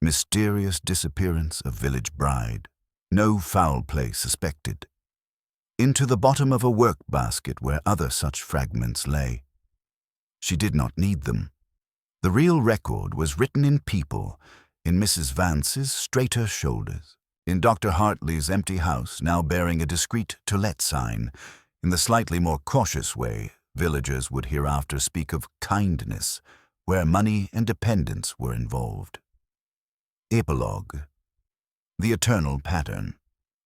Mysterious disappearance of village bride. No foul play suspected. Into the bottom of a work basket where other such fragments lay. She did not need them. The real record was written in people, in Mrs. Vance's straighter shoulders, in Dr. Hartley's empty house now bearing a discreet "To Let" sign. In the slightly more cautious way, villagers would hereafter speak of kindness, where money and dependence were involved. Epilogue. The eternal pattern.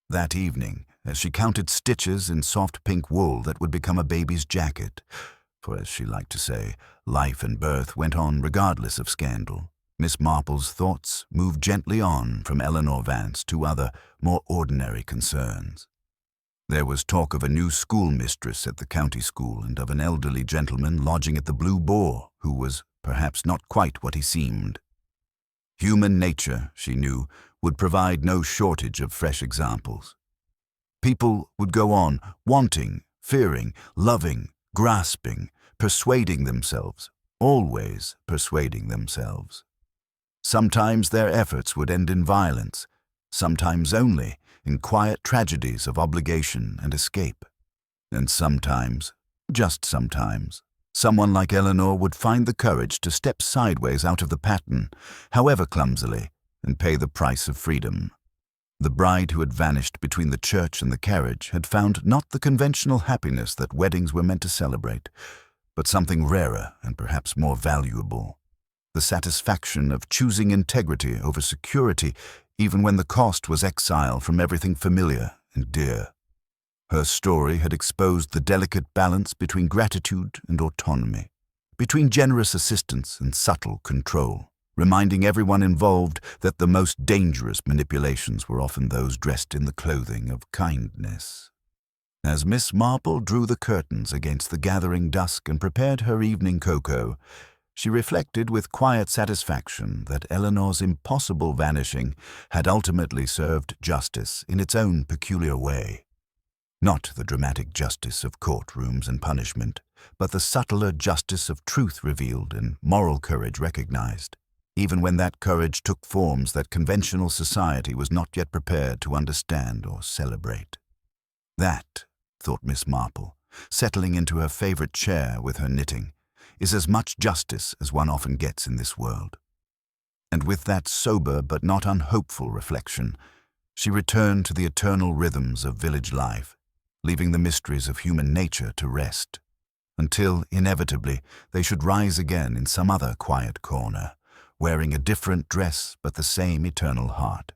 That evening, as she counted stitches in soft pink wool that would become a baby's jacket, for as she liked to say, life and birth went on regardless of scandal, Miss Marple's thoughts moved gently on from Eleanor Vance to other, more ordinary concerns. There was talk of a new schoolmistress at the county school and of an elderly gentleman lodging at the Blue Boar who was perhaps not quite what he seemed. Human nature, she knew, would provide no shortage of fresh examples. People would go on wanting, fearing, loving, grasping, persuading themselves, always persuading themselves. Sometimes their efforts would end in violence, sometimes only in quiet tragedies of obligation and escape. And sometimes, just sometimes, someone like Eleanor would find the courage to step sideways out of the pattern, however clumsily, and pay the price of freedom. The bride who had vanished between the church and the carriage had found not the conventional happiness that weddings were meant to celebrate, but something rarer and perhaps more valuable. The satisfaction of choosing integrity over security, even when the cost was exile from everything familiar and dear. Her story had exposed the delicate balance between gratitude and autonomy, between generous assistance and subtle control, reminding everyone involved that the most dangerous manipulations were often those dressed in the clothing of kindness. As Miss Marple drew the curtains against the gathering dusk and prepared her evening cocoa, she reflected with quiet satisfaction that Eleanor's impossible vanishing had ultimately served justice in its own peculiar way. Not the dramatic justice of courtrooms and punishment, but the subtler justice of truth revealed and moral courage recognized, even when that courage took forms that conventional society was not yet prepared to understand or celebrate. That, thought Miss Marple, settling into her favorite chair with her knitting, is as much justice as one often gets in this world. And with that sober but not unhopeful reflection, she returned to the eternal rhythms of village life, leaving the mysteries of human nature to rest, until, inevitably, they should rise again in some other quiet corner, wearing a different dress but the same eternal heart.